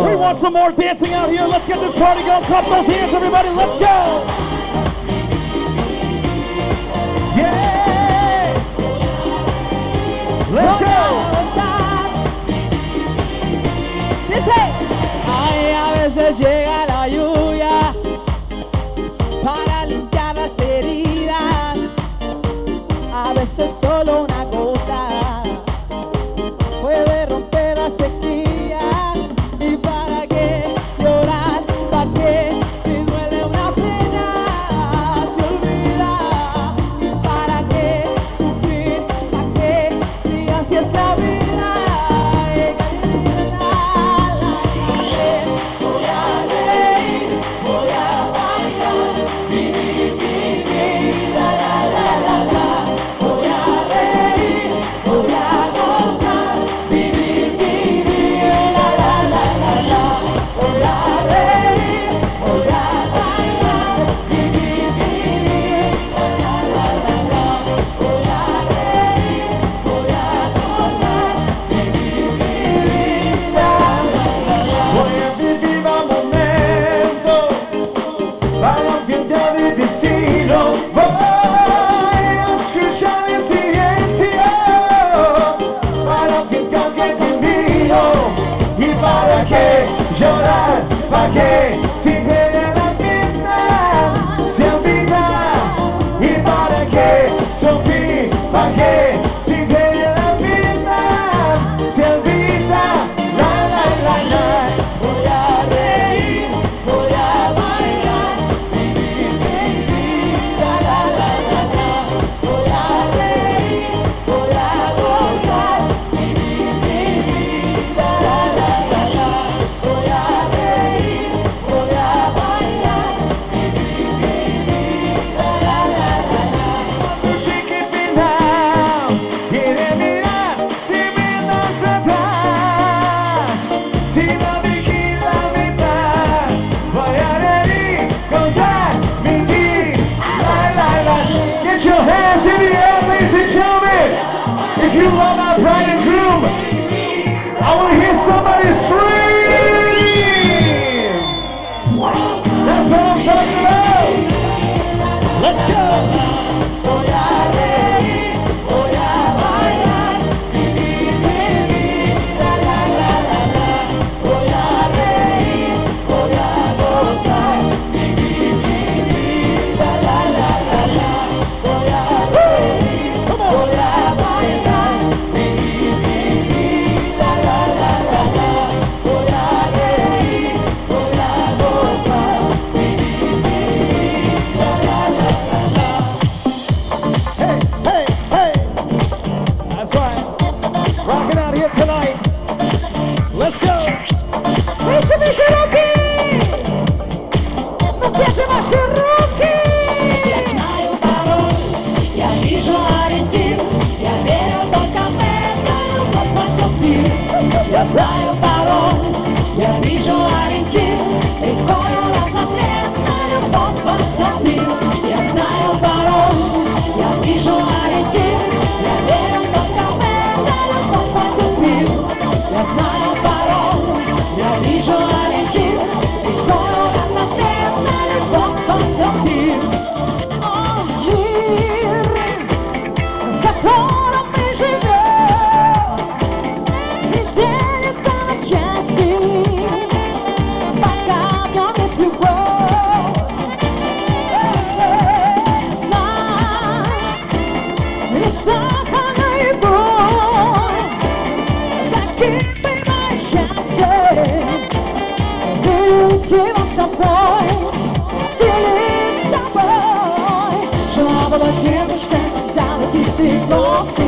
We want some more dancing out here. Let's get this party going. Clap those hands, everybody. Let's go. Yeah. Let's go. Dice, ay, a veces llega la lluvia para limpiar las heridas. A veces solo una gota puede romper la sequía. ¿Y para qué llorar? ¿Para qué? Si duele una pena, se olvida. ¿Y para qué sufrir? ¿Para qué? Si así es la vida. Voy a reír, voy a bailar, vivir mi vida, la la la la. Voy a reír, voy a gozar, vivir mi vida, la la la la. Voy a reír, voy a bailar, vivir mi vida, la la la la. Voy a reír, voy a gozar, vivir mi vida, la la la. Voy a vivir un momento para pintar el destino. Voy a escuchar el silencio para pintar que camino. ¿Y para qué llorar? ¿Para qué? Si viene la vida, se olvida. ¿Y para qué sufrir? ¿Para qué? Si viene la vida, se olvida. La la la la. Voy a reír, voy a bailar, vivir mi vida, la la la la. Voy a reír, voy a gozar, vivir mi vida, la la la la. Voy a reír, voy a bailar, vivir mi vida, la la la la. Tu chiquitina quiere mirar sin vernos atrás. Si no vigila la mitad, voy a reír, gozar, vivir. La la la. Get your hands in the air, ladies and gentlemen. If you love our bride and groom, I want to hear somebody scream. знаю пароль, я вижу ориентир, и город разноцветный, любовь спасет мир. Мир, в котором мы живем, и делится на части, пока в нем есть любовь. Знать, лишь только наяву, таким бывает счастье, делить его с тобой, делить с тобой. Жила была девочка, золотистые косы,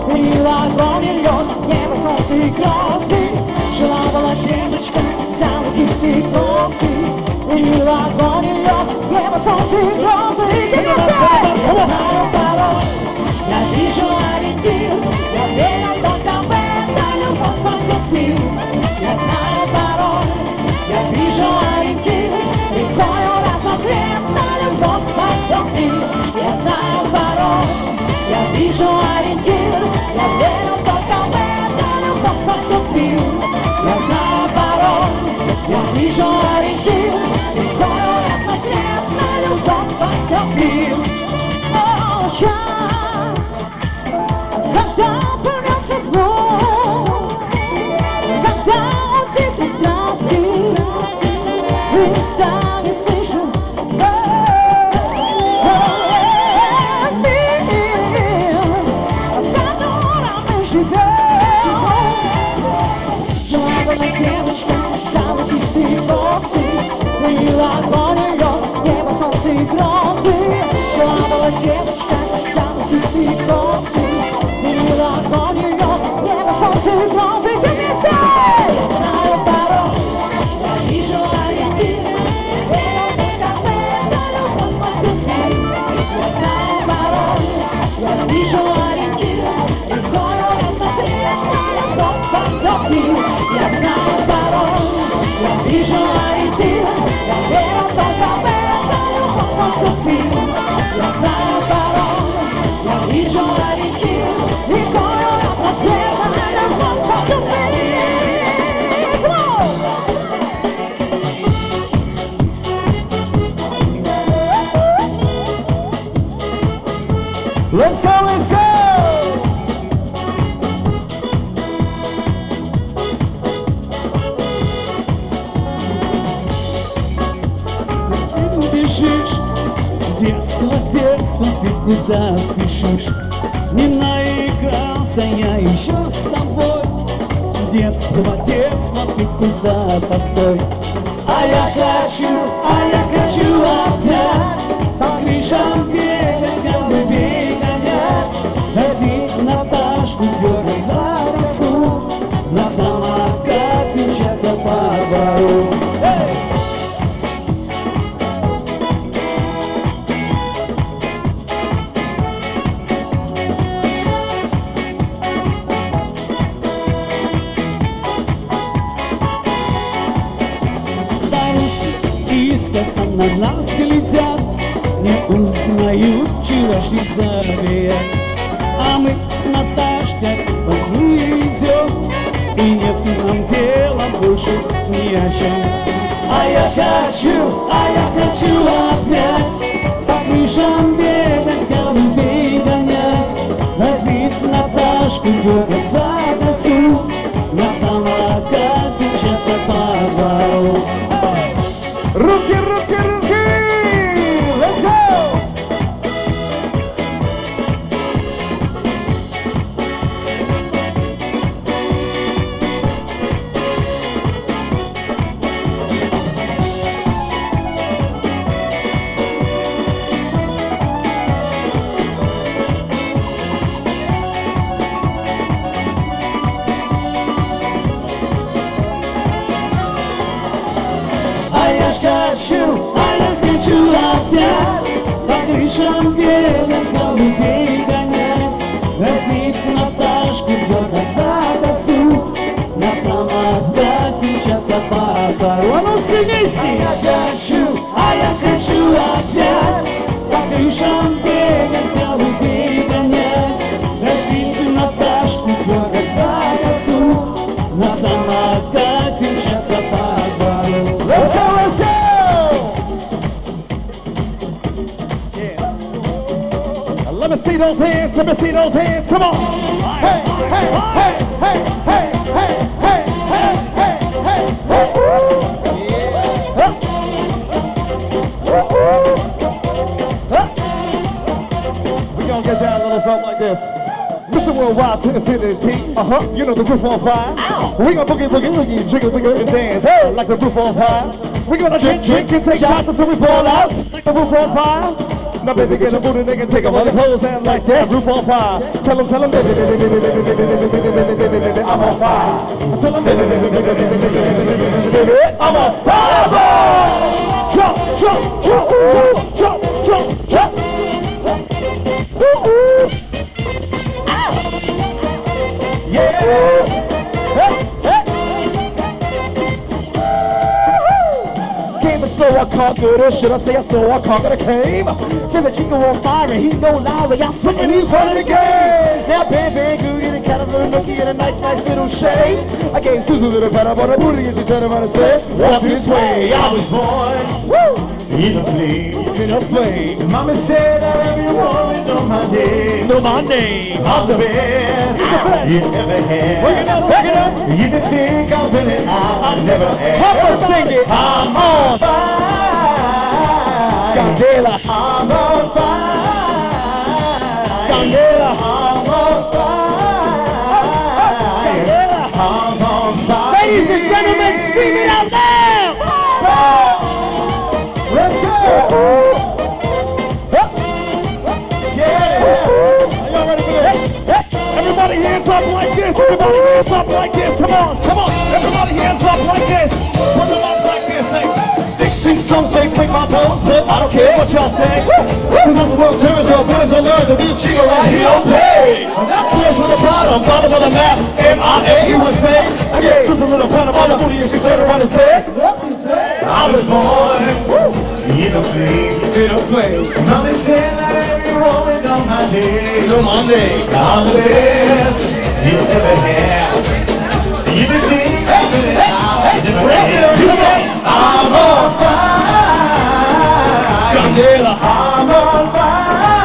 у нее огонь и лед, небо, солнце и грозы. Жила была девочка, золотистые косы, у нее огонь и лед, небо, солнце и грозы. Я знаю пароль, я вижу ориентир, я верю только в это, любовь спасет мир. Я знаю пароль, я вижу ориентир, рекою разноцветно, любовь спасет мир. Я знаю пароль, я вижу ориентир, я верю только в это, любовь спасет мир. Я знаю пароль, я вижу ориентир, рекою разноцветно, любовь спасет мир. О, час, когда появится звук, когда утихнет страсти, жизнь станет слышен. Мир, в котором мы живем. Жила была девочка, золотистые косы, у нее огонь и лед, небо, солнце и грозы. Жила была девочка, золотистые косы, у нее огонь и лед, небо, солнце и грозы. Все вместе! Я знаю пароль, я вижу ориентир, я верю только в это, любовь спасет мир. Я знаю пароль, я вижу ориентир, рекою разноцветно, любовь спасет мир. Я знаю пароль, я вижу ориентир, я верю только в это, любовь спасет мир. Я знаю пароль, я вижу ориентир, рекою разноцветно, любовь спасет мир. Let's go, let's go! Ты бежишь, детство, детство, ты куда спешишь? Не наигрался я еще с тобой. Детство, детство, ты куда, постой. А я хочу опять по крышам бегать, голубей гонять, возить Наташку, дергать за росу, на самокате мчаться по двору. Искоса на нас глядят, не узнают вчерашних забияк. А мы с Наташкой по дну идем, и нет нам дела больше ни о чем. А я хочу опять по крышам бегать, голубей гонять, возить Наташку, дергать за косу, на самокате мчаться по двору. Руки, руки, руки! Let's go! опять по крышам бегать, голубей гонять, возить Наташку, дергать за косу, на самокате мчаться по двору. А ну все вместе! Я хочу опять по крышам бегать, голубей гонять, возить Наташку, дергать за косу, на самокате those hands, let me see those hands, come on. Hey, hey, hey, hey, hey, hey, hey, hey, hey, hey, hey. We gonna get down a little something like this. Mr. Worldwide to infinity, you know the roof on fire. We gonna boogie, boogie, boogie, jiggle, wiggle, and dance like the roof on fire. We gonna drink, drink, and take shots until we fall out like the roof on fire. Now baby, get a booty, nigga, take them other clothes and like that roof on fire. Tell them, baby, baby, baby, baby, baby, baby, baby, baby, baby, I'm on fire. Tell them, baby, baby, baby, baby, baby, baby, baby, I'm on fire. Jump, jump, jump, jump, jump, jump, jump. Yeah. Hey, hey. Came and so I conquered, or should I say I saw I conquered a came. Said the chicken on fire and he no louder. Y'all slipping, he's running the game. Now bad, good in a kind of little nookie in a nice little shade. I gave Susan a little pat up on her booty and she turned around and said, walk this way. I was born in a flame, in a flame. Mama said that every woman know my name. Know my name. I'm the best you ever had. Bring it up, bring it up. You can think I'm winning, I never had. Help us sing it. I'm on fire. Candela. I'm on fire. Candela. I'm on fire. Candela. I'm on fire. Ladies and gentlemen, scream it out loud. Let's go! Yeah! Are y'all ready for this? Everybody hands up like this! Everybody hands up like this! Come on! Come on! Everybody hands up like this! Put them up like this! Say, 16 stones may break my bones, but I don't care what y'all say. Cause as the world turns, your boys will learn that this chico right here don't pay. That plays from the bottom of the map. M-I-A, you would say. I guess there's a little pat on the booty and she turned around and said, I was born in a flame, in a flame. Mama said that every woman know my name. Know my name. I'm the best you ever had. You can think of it, I never had. You say, I'm on fire. Candela. I'm on fire.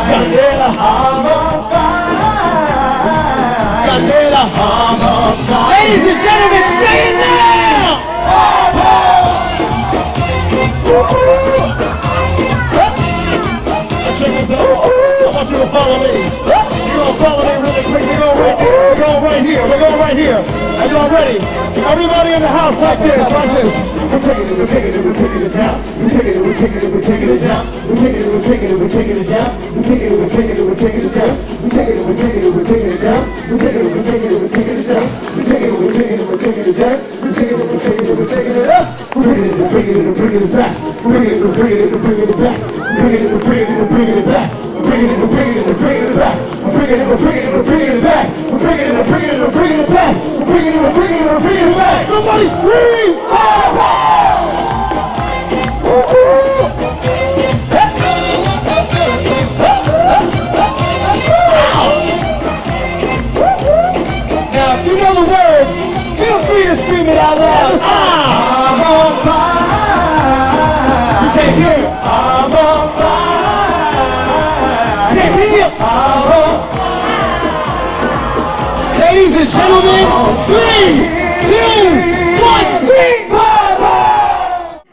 Candela. I'm on fire. Candela. I'm on fire. Ladies and gentlemen, say it now. Check this out. I want you to follow me. You're gonna follow me really quick. We're going right here. We're going right here. We're going right here. Are y'all ready? Everybody in the house like this. Like this. We're taking it. We're taking it. We're taking it down. We're taking it. We're taking it. We're taking it down. We're taking it. We're taking it. We're taking it down. We're taking it. We're taking it. We're taking it down. We're taking it. We're taking it. We're taking it down. We're taking it. We're taking it. We're taking it down. We're taking it. We're taking it. We're taking it down. We're taking it. We're taking it. We're taking it up. We're bringing it. We're bringing it. We're bringing it back. We're bringing it. We're bringing it. We're bringing it back. We're bringing it. We're bringing it. We're bringing it back. We're bringing it. We're bringing it. We're bringing it back. We're bringing it. We're bringing it. We're bringing it back. We're bringing it. We're bringing it. We're bringing it back. We're bringing it. We're bringing it. We're bringing it back. Somebody scream! Now, if you know the words, feel free to scream it out loud. I'm on fire. You can't hear it. I'm on fire. Can't hear it. I'm on fire. Ladies and gentlemen, 3, 2, 1, scream!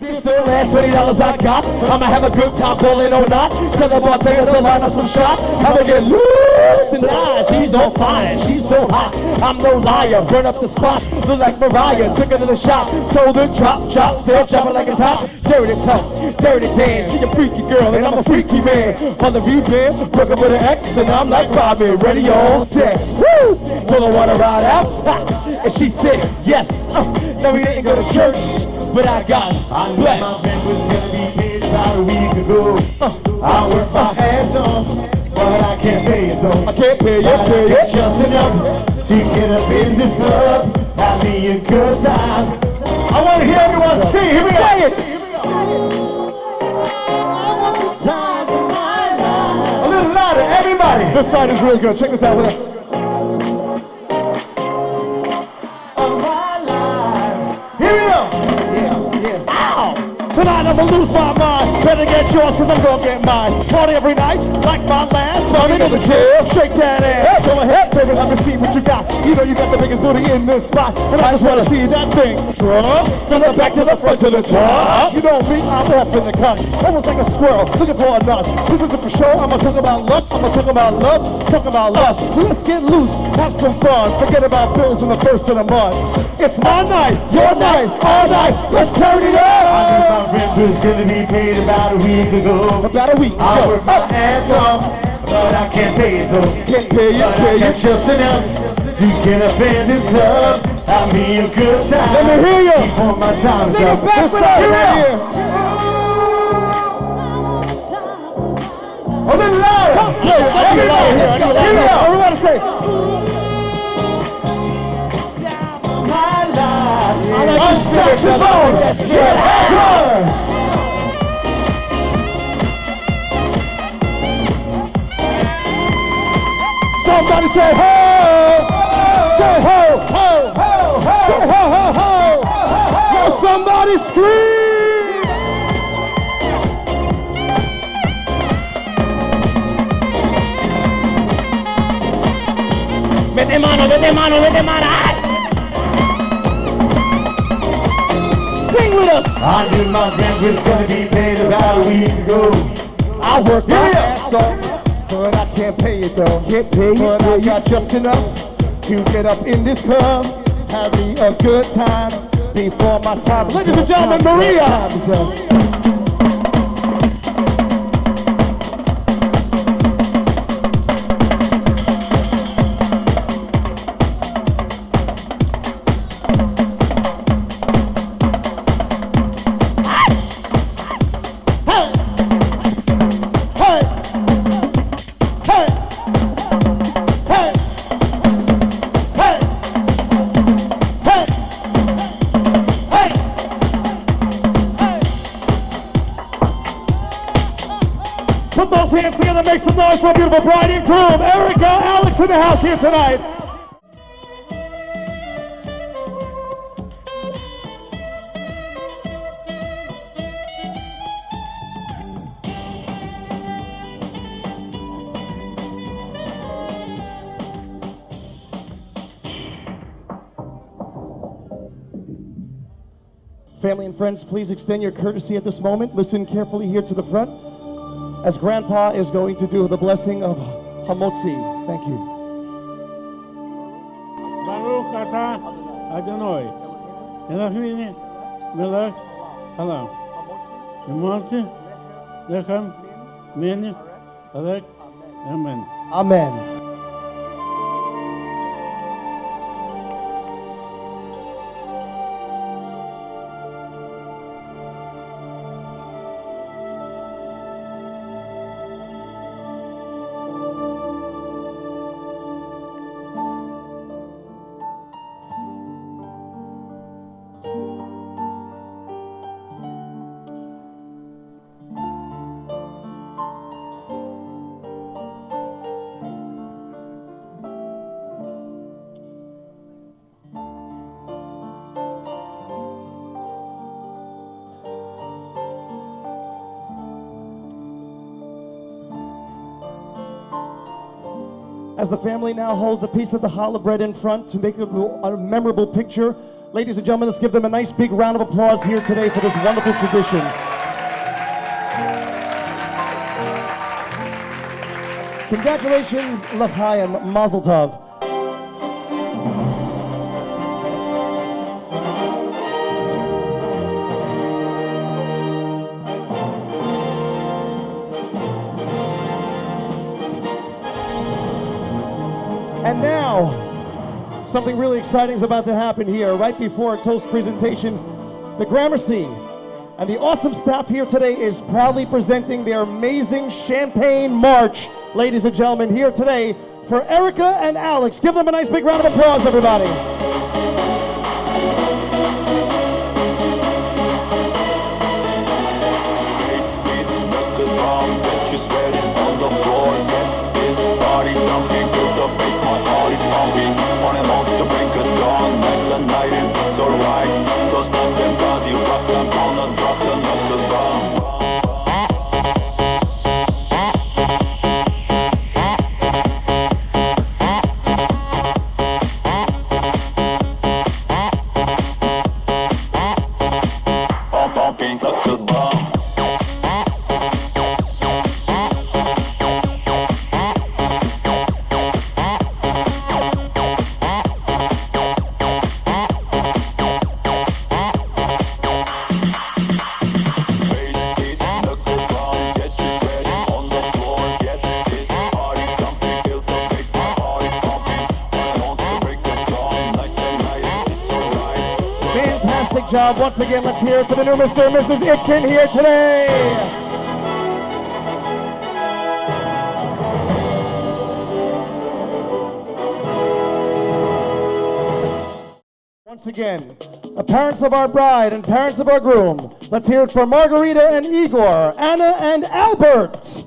This the last $20 I got. I'ma have a good time pulling or not. Tell the bartender to line up some shots. I'ma get loose tonight. She's on fire, she's so hot. I'm no liar, burn up the spot. Look like Mariah, took her to the shop. Told her drop, said drop it like it's hot. Dirty talk, dirty dance. She's a freaky girl and I'm a freaky man. On the rebound, broke up with an ex and I'm like Robin, ready all day. Woo! Told her wanna ride out, and she said yes. Now we didn't go to church, but I got blessed. My band was gonna be paid about a week ago. I worked my ass off, but I can't pay it though. I can't pay it, just enough to get up in this club, have me a good time. I want to hear everyone sing. Here we go. Say it. I want the time of my life. A little louder, everybody. This side is really good. Check this out. Of my life. Here we go. Yeah. Ow. tonight I'ma lose my mind. Better get yours, cause I'm gonna get mine. Party every night, like my last. Money in the chair, shake that ass. Go ahead, baby, let me see what you got. You know you got the biggest booty in this spot, and I just wanna see that thing drop from the back to the front to the top. You know me, I'm off in the cut, almost like a squirrel looking for a nut. This isn't for show, I'ma talk about luck, I'ma talk about love, talk about lust. Let's get loose, have some fun, forget about bills in the first of the month. It's my night, your night, all night, let's turn it up. I knew my rent was gonna be paid about a week ago. About a week I ago. work my ass off, but I can't pay it though. Can't pay you, But I got just enough to get up in this club. Have me a good time. Let me hear you. Before my time's Sing up. it back with us right here. A little louder. Come close, let me hear it. Here we go. Everybody say. My life. I like A this saxophone. Shut up. Somebody say ho! Say ho, ho, ho, ho! Say ho, ho, ho! Now somebody scream! Mete mano, mete mano, mete mano. Sing with us! I knew my rent was gonna be paid about a week ago. I work my ass off, but I can't pay it though. Can't pay it, but I got just enough to get up in this club, have me a good time before my time. Ladies and gentlemen, Maria! Put those hands together, make some noise for a beautiful bride and groom, Erica, Alex in the house here tonight. Family and friends, please extend your courtesy at this moment. Listen carefully here to the front, as Grandpa is going to do the blessing of Hamotzi. Thank you. Baruch atah Adonai Eloheinu melech haolam Hamotzi lechem min arek. Amen. Amen. As the family now holds a piece of the challah bread in front to make a memorable picture, ladies and gentlemen, let's give them a nice big round of applause here today for this wonderful tradition. Congratulations, L'chaim, Mazel Tov. And now, something really exciting is about to happen here. Right before our toast presentations, the Gramercy and the awesome staff here today is proudly presenting their amazing Champagne March, ladies and gentlemen, here today for Erica and Alex. Give them a nice big round of applause, everybody. Alright, does nothing but you rock, I'm gonna drop the knuckle pumping up the bomb. Fantastic job. Once again, let's hear it for the new Mr. and Mrs. Itkin here today. Once again, the parents of our bride and parents of our groom, let's hear it for Margarita and Igor, Anna and Albert.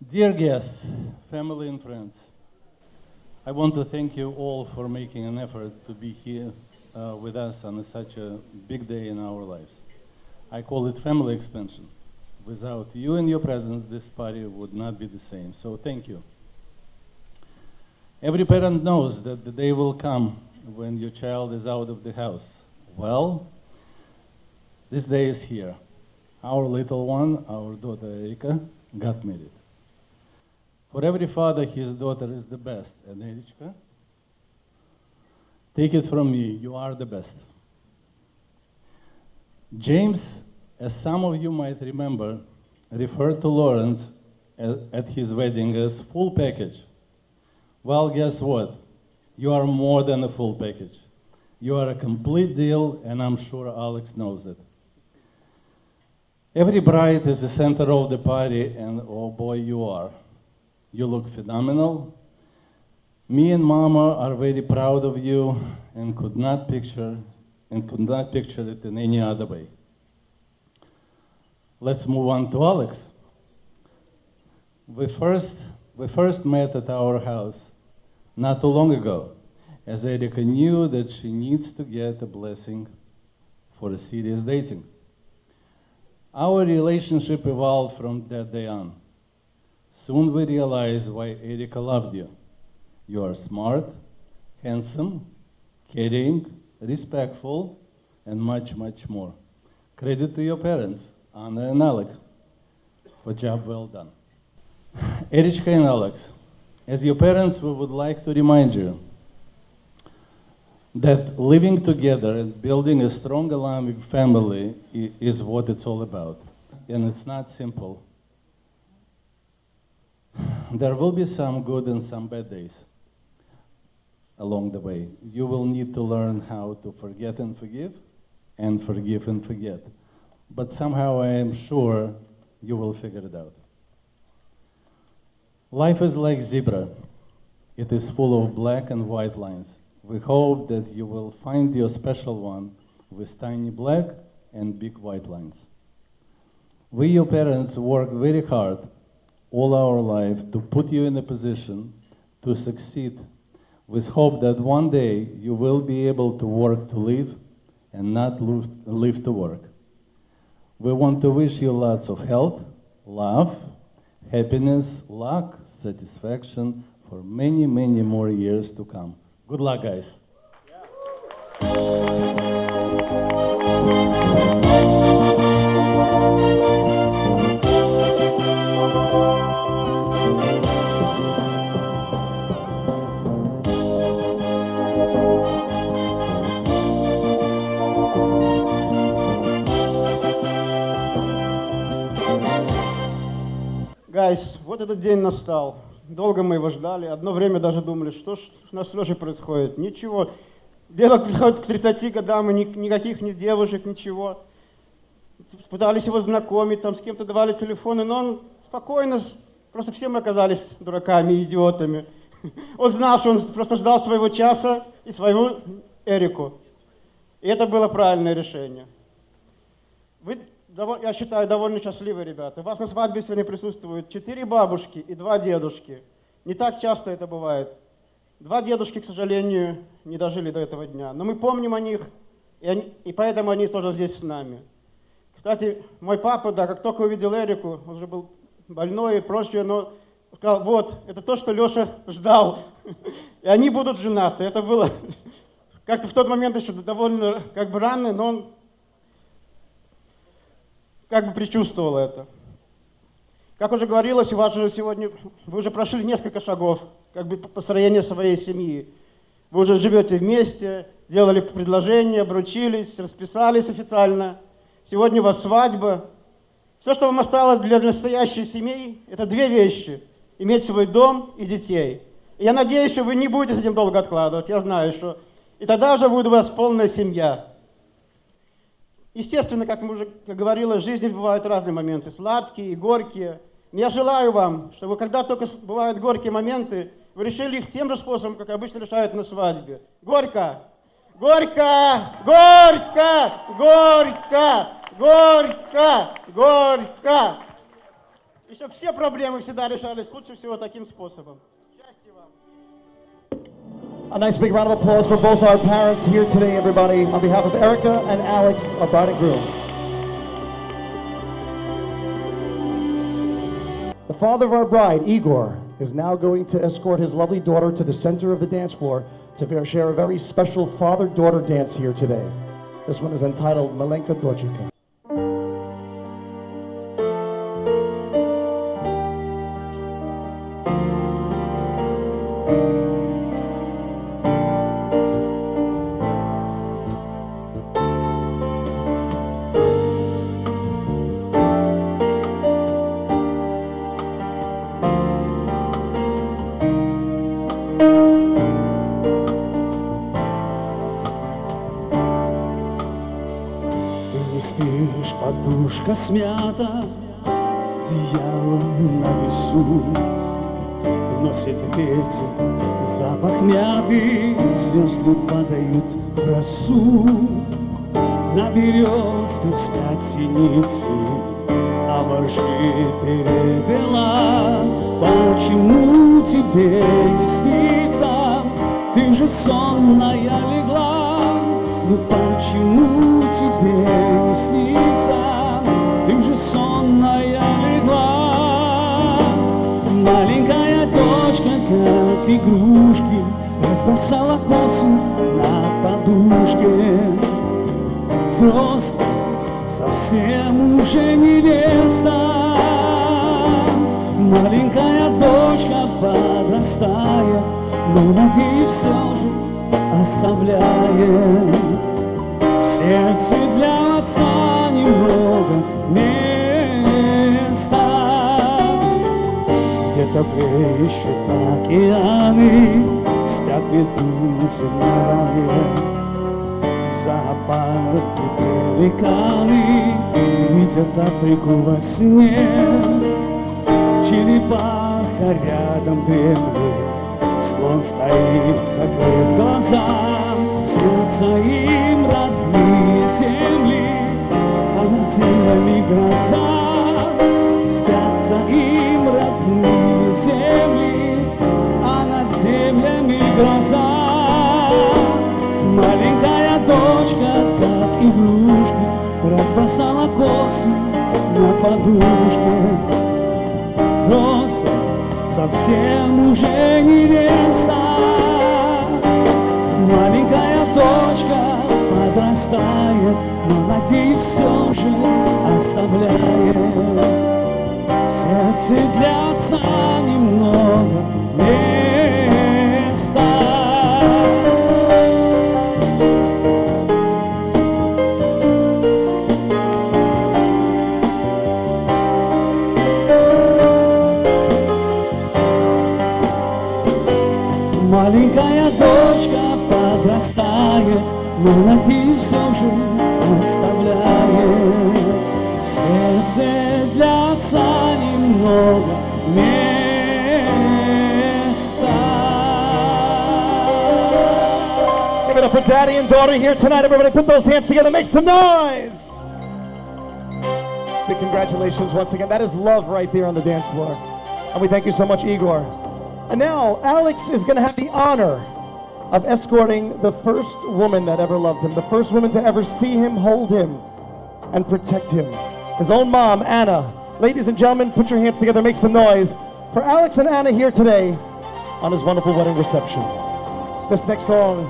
Dear guests, family and friends, I want to thank you all for making an effort to be here with us on such a big day in our lives. I call it family expansion. Without you and your presence, this party would not be the same, so thank you. Every parent knows that the day will come when your child is out of the house. Well, this day is here. Our little one, our daughter Erica, got married. For every father, his daughter is the best. And Erica, take it from me, you are the best. James, as some of you might remember, referred to Lawrence at his wedding as full package. Well, guess what? You are more than a full package. You are a complete deal, and I'm sure Alex knows it. Every bride is the center of the party, and oh boy, you are. You look phenomenal. Me and Mama are very proud of you and could not picture it in any other way. Let's move on to Alex. We first met at our house not too long ago, as Erica knew that she needs to get a blessing for a serious dating. Our relationship evolved from that day on. Soon we realized why Erica loved you. You are smart, handsome, caring, respectful, and much, much more. Credit to your parents, Anna and Alex, for job well done. Erica and Alex, as your parents, we would like to remind you that living together and building a strong, loving family is what it's all about. And it's not simple. There will be some good and some bad days along the way. You will need to learn how to forget and forgive and forget. But somehow I am sure you will figure it out. Life is like zebra. It is full of black and white lines. We hope that you will find your special one with tiny black and big white lines. We, your parents, work very hard all our life to put you in a position to succeed, with hope that one day you will be able to work to live and not live to work. We want to wish you lots of health, love, happiness, luck, satisfaction for many, many more years to come. Good luck, guys. Гайс, вот этот день настал. Долго мы его ждали. Одно время даже думали, что ж у нас с Лешей происходит. Ничего. Девок приходит к 30 годам, и никаких ни девушек, ничего. Пытались его знакомить, там с кем-то давали телефоны, но он спокойно, просто все мы оказались дураками и идиотами. Он знал, что он просто ждал своего часа и свою Эрику. И это было правильное решение. Вы, я считаю, довольно счастливые ребята. У вас на свадьбе сегодня присутствуют 4 бабушки и 2 дедушки. Не так часто это бывает. Два дедушки, к сожалению, не дожили до этого дня. Но мы помним о них, и поэтому они тоже здесь с нами. Кстати, мой папа, да, как только увидел Эрику, он уже был больной и прочее, но сказал, вот, это то, что Леша ждал. И они будут женаты. Это было как-то в тот момент еще довольно как бы рано, но он как бы предчувствовал это. Как уже говорилось, у вас же сегодня, вы уже прошли несколько шагов, как бы построения своей семьи. Вы уже живете вместе, делали предложения, обручились, расписались официально. Сегодня у вас свадьба. Все, что вам осталось для настоящей семьи, это две вещи. Иметь свой дом и детей. И я надеюсь, что вы не будете с этим долго откладывать. Я знаю, что... И тогда уже будет у вас полная семья. Естественно, как мы уже говорилось, в жизни бывают разные моменты. Сладкие и горькие. Но я желаю вам, чтобы когда только бывают горькие моменты, вы решили их тем же способом, как обычно решают на свадьбе. Горько! Горько! Горько! Горько! Горько! Горько! И чтобы все проблемы всегда решались лучше всего таким способом. Счастья вам! A nice big round of applause for both our parents here today, everybody, on behalf of Erica and Alex, our bride and groom. The father of our bride, Igor, is now going to escort his lovely daughter to the center of the dance floor to share a very special father-daughter dance here today. This one is entitled Malenka Dojika. Спишь, подушка смята, одеяло на весу, носит ветер запах мяты, звезды падают в росу. На березках спят синицы, а воржи перепела. Почему тебе не спится? Ты же сонная легла. Ну почему тебе не снится? Ты же сонная легла. Маленькая дочка, как игрушки, разбросала косы на подушке. Взрослая, совсем уже невеста. Маленькая дочка подрастает, но, надеюсь, все же оставляет в сердце для отца немного места. Где-то плещут океаны, спят медузы на волне. В зоопарке пеликаны видят Африку во сне. Черепаха рядом дремлет, слон стоит, закрыв глаза. Снятся им родные земли, а над землями гроза. Спятся им родные земли, а над землями гроза. Маленькая дочка, как игрушки, разбросала косы на подушке. Взрослая, совсем уже невеста. Маленькая дочка подрастает, но, надеюсь, все же оставляет в сердце для отца немного места. Маленькая дочка подрастает, но, надеюсь, все же оставляет в сердце для отца немного места. Give it up for Daddy and daughter here tonight. Everybody put those hands together, make some noise. Big congratulations once again. That is love right there on the dance floor. And we thank you so much, Igor. And now, Alex is going to have the honor of escorting the first woman that ever loved him, the first woman to ever see him, hold him, and protect him. His own mom, Anna. Ladies and gentlemen, put your hands together, make some noise for Alex and Anna here today on his wonderful wedding reception. This next song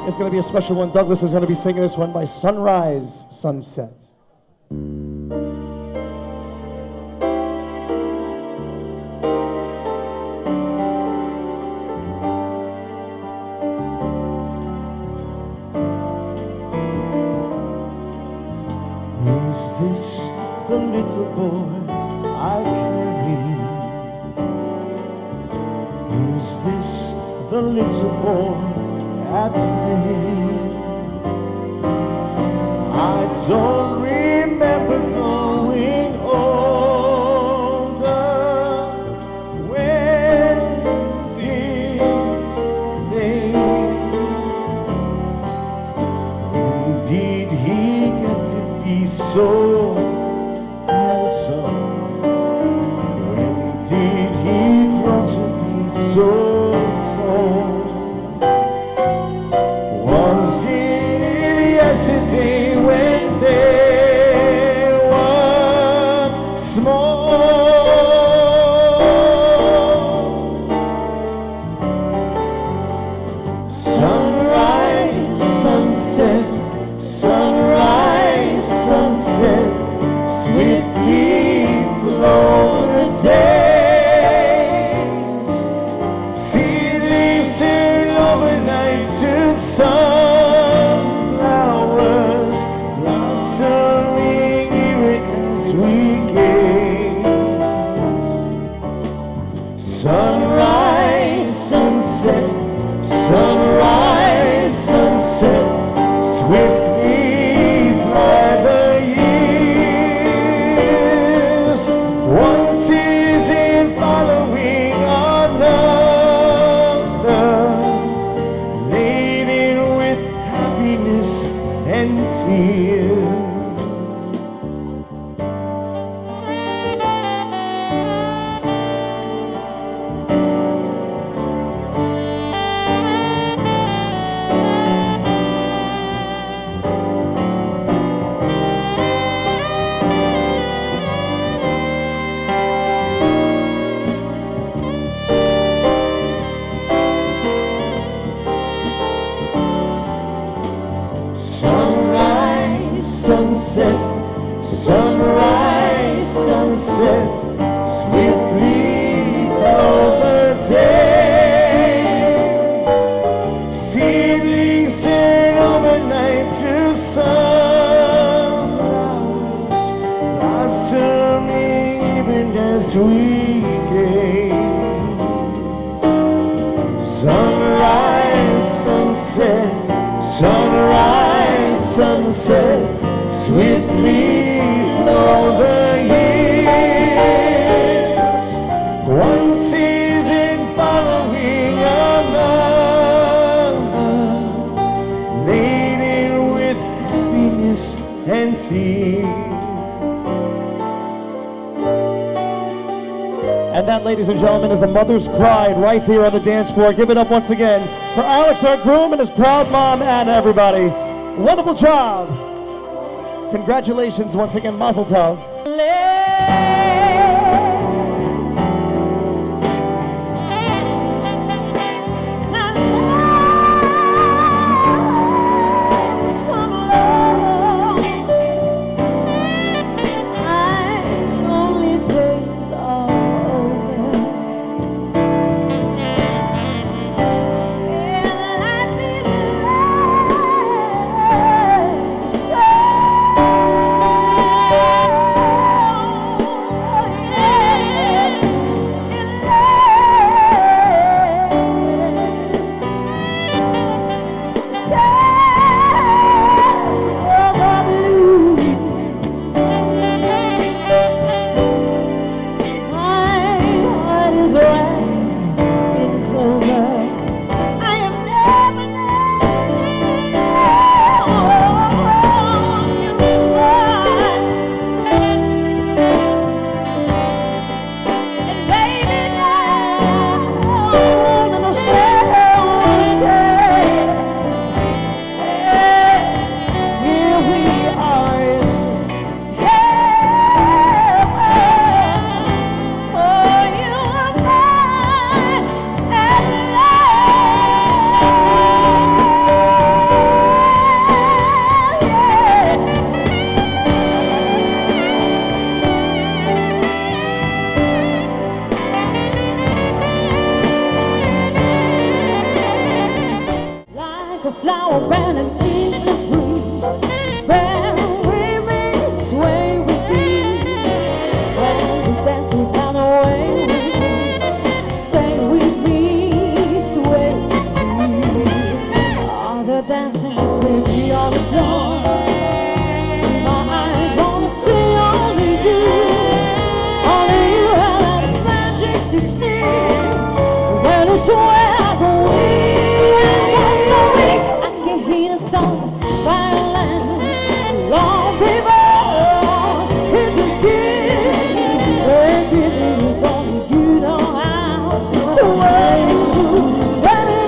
is going to be a special one. Douglas is going to be singing this one by Sunrise, Sunset. Is this the little boy I carry? Is this the little boy at play? I don't remember growing older. When did they? When did he get to be so handsome? When did he grow to be so tall? Was it yesterday when they were small? Sunrise, sunset, sunrise, sunset, swiftly blow the days. Seedlings turn overnight to sunflowers, blossoming even as we gaze. Sunrise, sunset, sunrise, sunset, swiftly fly the years. One season following another, laden with happiness and tears. Sunrise, sunset, sunrise, sunset, swiftly over days. Seedlings turn overnight to sunflowers, blossoming even as we gaze. Sunrise, sunset, sunrise, sunset, swiftly blow the years. One season following another, laden with happiness and tears. And that, ladies and gentlemen, is a mother's pride right there on the dance floor. Give it up once again for Alex, our groom, and his proud mom, Anna, everybody. Wonderful job. Congratulations once again, Mazel Tov. Yeah. a flower band and in the breeze. When we may sway with thee, when we dance without a way with thee, stay with me, sway with me. All the dancers, they be on the floor. See my eyes wanna see only you. Only you have that magic technique. When it's where I go weak, I'm so weak. I can hear the sound of violence. Long before it begins, baby, it's only you know how. So wait, let it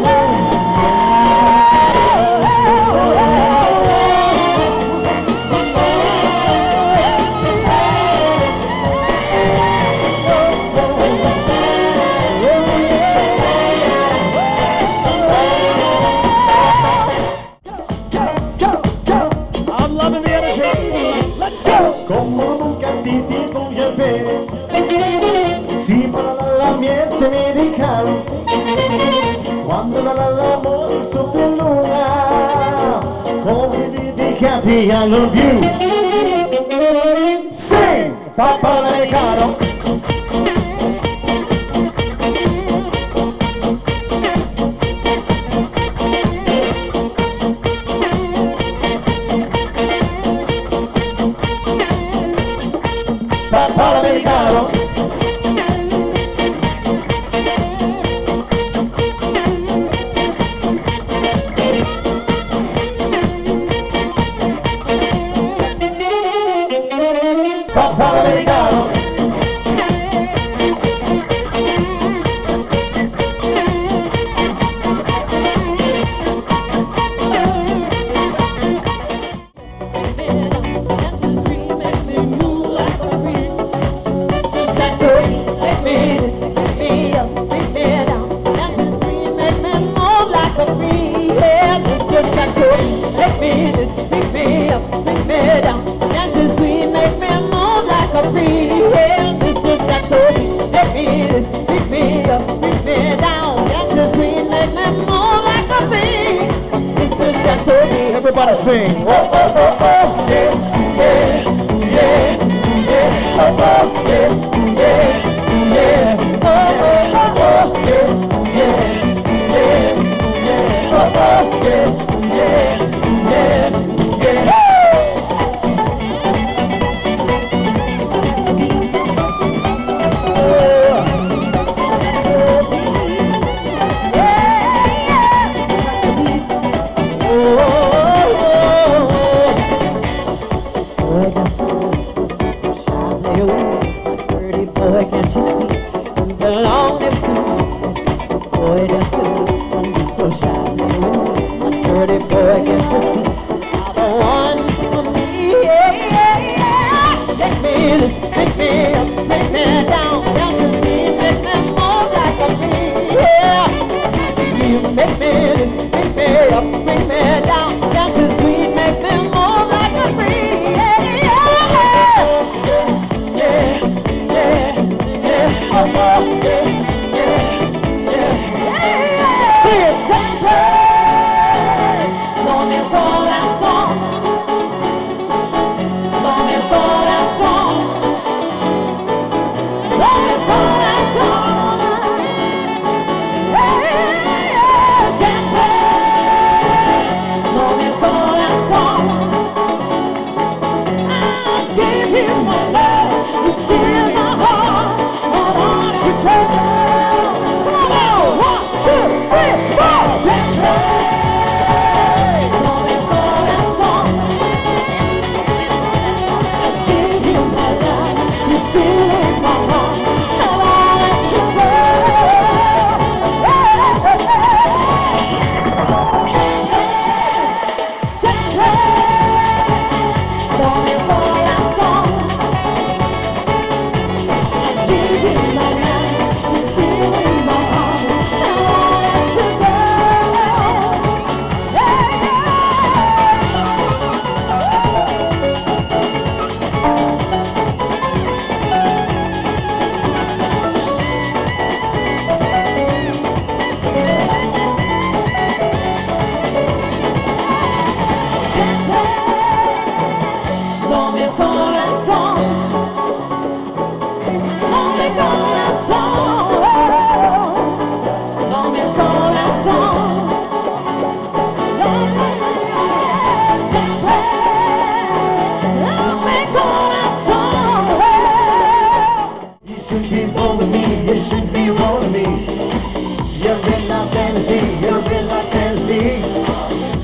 I'm loving the energy. Let's go. Como nunca ti voy a ver. Si para la miel se me dedicaron. Quando l'amore sotto luna. Come dedica I love you. Sing, Papa Americano. Papa Americano. Papa Americano. Everybody sing. Oh, oh, oh, oh, yeah, yeah, yeah, yeah. Oh, oh, yeah, yeah, yeah. Oh, oh, oh, oh, yeah, yeah, yeah, yeah. Oh, oh, yeah, yeah, yeah, yeah.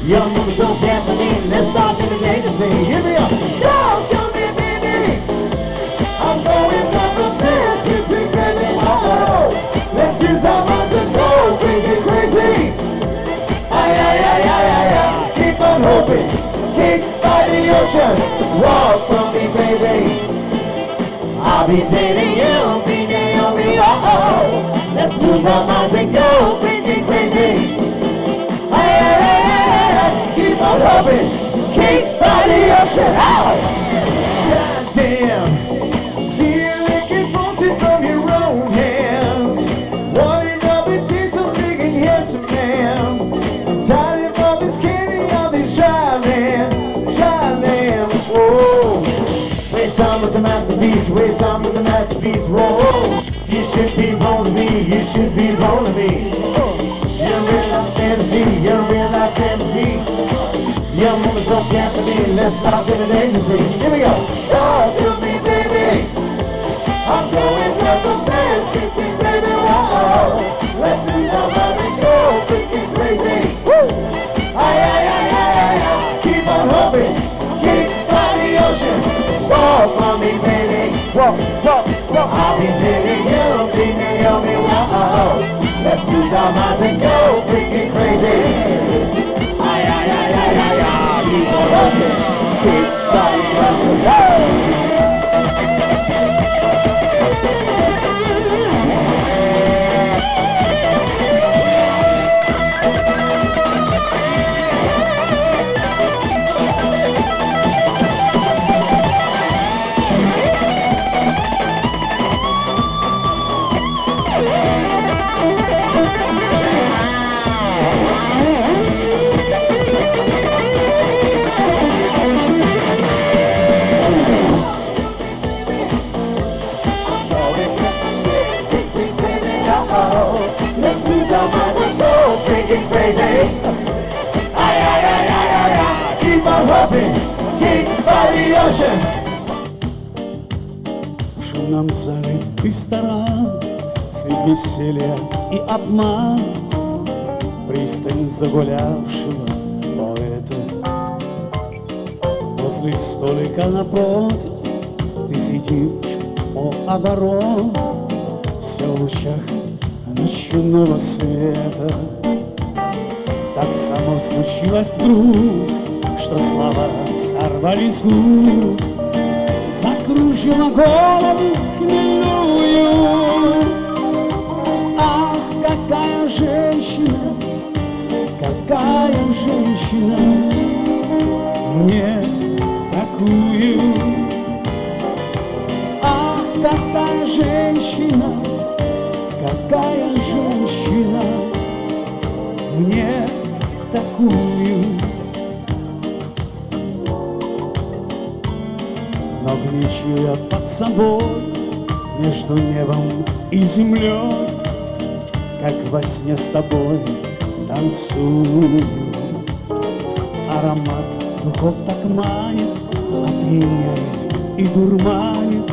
Your mama's so carefully, let's start living dangerously. Here we go. Talk to me, baby. I'm going up the stairs, kiss me, baby. Oh, let's use our minds and go crazy, crazy. Ay, ay, ay, ay, ay, ay. Keep on hoping, kick by the ocean. Walk from me, baby. I'll be dating you, be Naomi, oh. Let's lose our minds and go crazy, crazy. Ay, ay, ay, ay, ay. Keep on hoping, kick by the ocean, oh. Goddamn. See you licking faucet from your own hands. Wanting all the taste of big and handsome man. I'm tired of all this candy, all these dry land, whoa. Waste time with the masterpiece, waste time with the masterpiece, whoa. You should be rolling me, you should be rolling me. You're a real life fantasy, you're a real life fantasy. Young woman so carefully, let's stop in an agency. Here we go. Talk to me, baby. I'm going up the stairs, kiss me, baby, whoa. Let's lose our minds and go freaking crazy. Woo! Ay, ay, ay, ay, ay, ay. Keep on hoping, keep by the ocean. Walk on me, baby. Walk, walk, walk. I'll be dating you, be Naomi, whoa. Let's lose our minds and go freaking crazy. Ay, ay, ay, ay, ay, ay. Keep on hoping, keep by the ocean. Whoa! Let's lose our minds and go freaking crazy. Ay, ay, ay, ay, ay, ay. Keep on hoping, keep by the ocean. В шумном зале ресторан, средь веселья и обман, пристань загулявшего поэта. Возле столика напротив ты сидишь у оборот, все в лучах ночного света. Так само случилось вдруг, что слова сорвались с губ, закружила голову хмельную. Ах, какая женщина мне такую. Ах, какая женщина мне такую. Но гнечу я под собой между небом и землей, как во сне с тобой танцую. Аромат духов так манит, опьяняет и дурманит.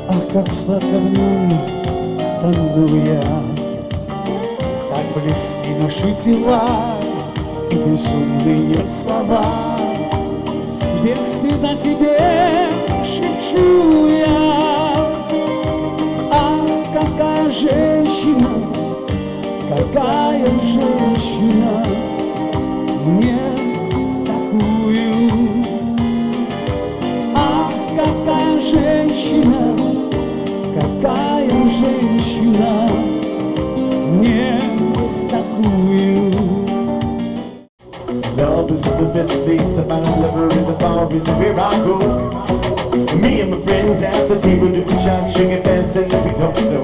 Ах, как сладко в нем тону я. Так близки наши тела и безумные слова. Без стыда тебе шепчу я. Ах, какая женщина мне такую. Ах, какая женщина мне такую. Love is the best place to find lover, and the bar is where I go. Me and my friends after people do shot, sugar fast, and then we talk slow.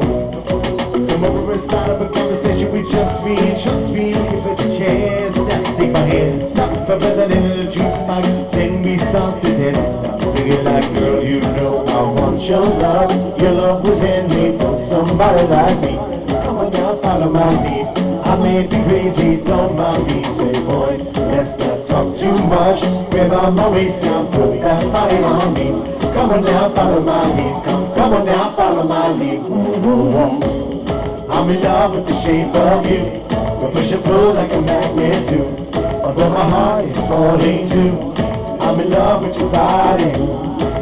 Come over and start up a conversation with just me, and give it a chance. Now take my hand, stop for better than in a jukebox, then we start to dance. Sing it like, girl, you know I want your love. Your love was handmade for somebody like me. Come on now, follow my lead. I may be crazy, don't mind me. Say, boy, let's not talk too much. Grab on my waist and put that body on me. Come on now, follow my lead. Come on now, follow my lead. I'm in love with the shape of you. We push and pull like a magnet too. although my heart is falling too. I'm in love with your body.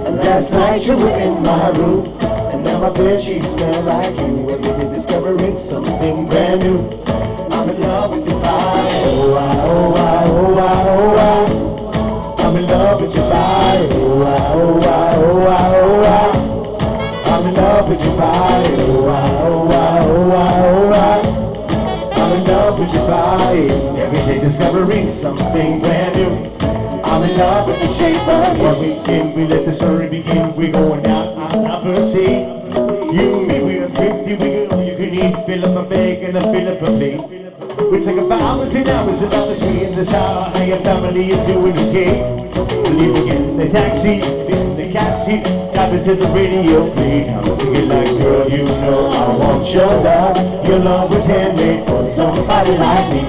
And last night you were in my room, and now my bedsheets smell like you. Every day discovering something brand new. I'm in love with your body. Oh, I, oh, I, oh, I, oh, I. I'm in love with your body. Oh, I, oh, I, oh, I, oh, I. I'm in love with your body. Oh, I, oh, I, oh, I, oh, I. I'm in love with your body. Every day discovering something brand new. I'm in love with the shape of you. We let the story begin. We're going out on the sea. You and me, we are thrifty. We can all you can eat. Fill up a bag and I fill up a plate. We take about hours and hours about the sweet in this house. How your family is doing okay. Leaving in the taxi, in the cab seat, tapping to the radio play. I'm singing like, girl, you know I want your love. Your love was handmade for somebody like me.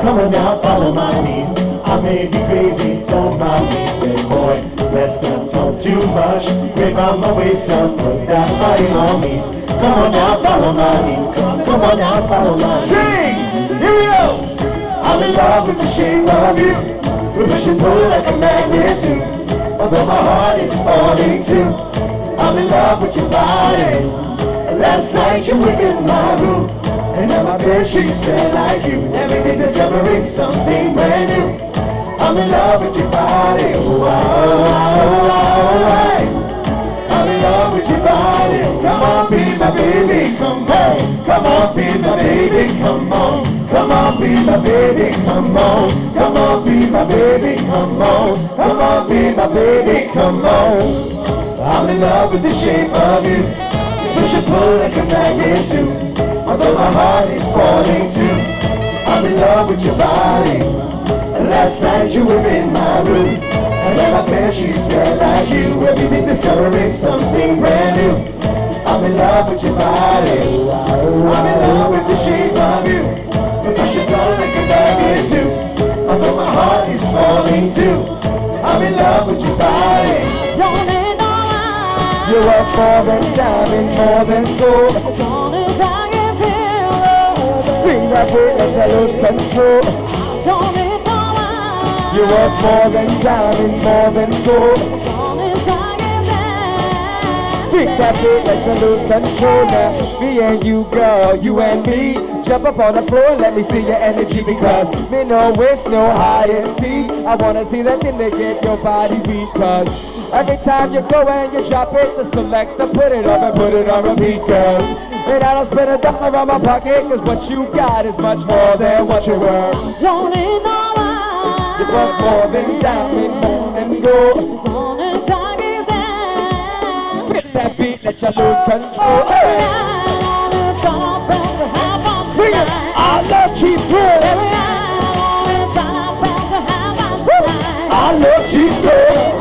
Come on now, follow my lead. I may be crazy, don't mind me. Say, boy, let's not talk too much. Grab on my waist, son, put that body on me. Come on now, follow my lead. Come on now, follow my lead. Sing! Here we go! I'm in love with the shape of you. We push and pull like a magnet too. Although my heart is falling too. I'm in love with your body. And last night you were in my room, and now my bedsheets smell like you. Every day discovering something brand new. I'm in love with your body. Oh, I'm in love with your body. Come on, be my baby, come on. Come on, be my baby, come on. Come on, be my baby, come on. Come on, be my baby, come on. Come on, be my baby, come on. I'm in love with the shape of you. Push and pull like a magnet too. Although my heart is falling too. I'm in love with your body. And last night you were in my room, and now my bedsheets smell like you. Every day discovering something brand new. I'm in love with your body. I'm in love with the shape of you. But push and pull like a magnet too. Although my heart is falling too. I'm in love with your body. You are more than diamonds, more than gold. As long as I can feel it. Feel that way that you lose control. Don't need no one. You are more than diamonds, more than gold. As long as I can dance. Feel that way that you lose control. Now me and you, girl, you and me. Jump up on the floor and let me see your energy. Because me no waste, no hide and seek. I wanna see that thing to get your body beat. Cause every time you go and you drop it, the selector put it up and put it on repeat, girl. And I don't spend a dollar on my pocket, cause what you got is much more than what you're worth. Don't need no one. You're worth more than diamonds, more than gold. As long as I give them. Fit that beat, let you lose control. Sing it! I love cheap girls. I love cheap girls.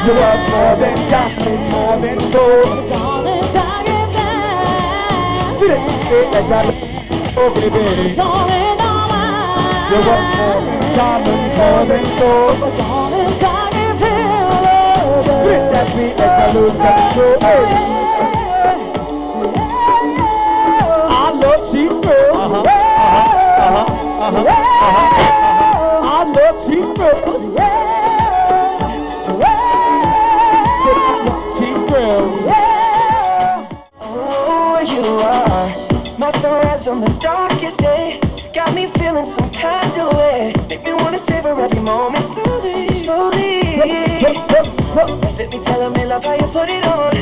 You are more than diamonds, more than gold. As long as I get there. Feel it, let you love baby. You are more than diamonds, more than gold. As long as I can feel it. Feel that beat, let you lose control. I love cheap girls. I love cheap girls. Cheap girls. Oh, you are my sunrise on the darkest day. Got me feeling some kind of way. Make me wanna savor every moment slowly, slowly. Let me tell me love how you put it on.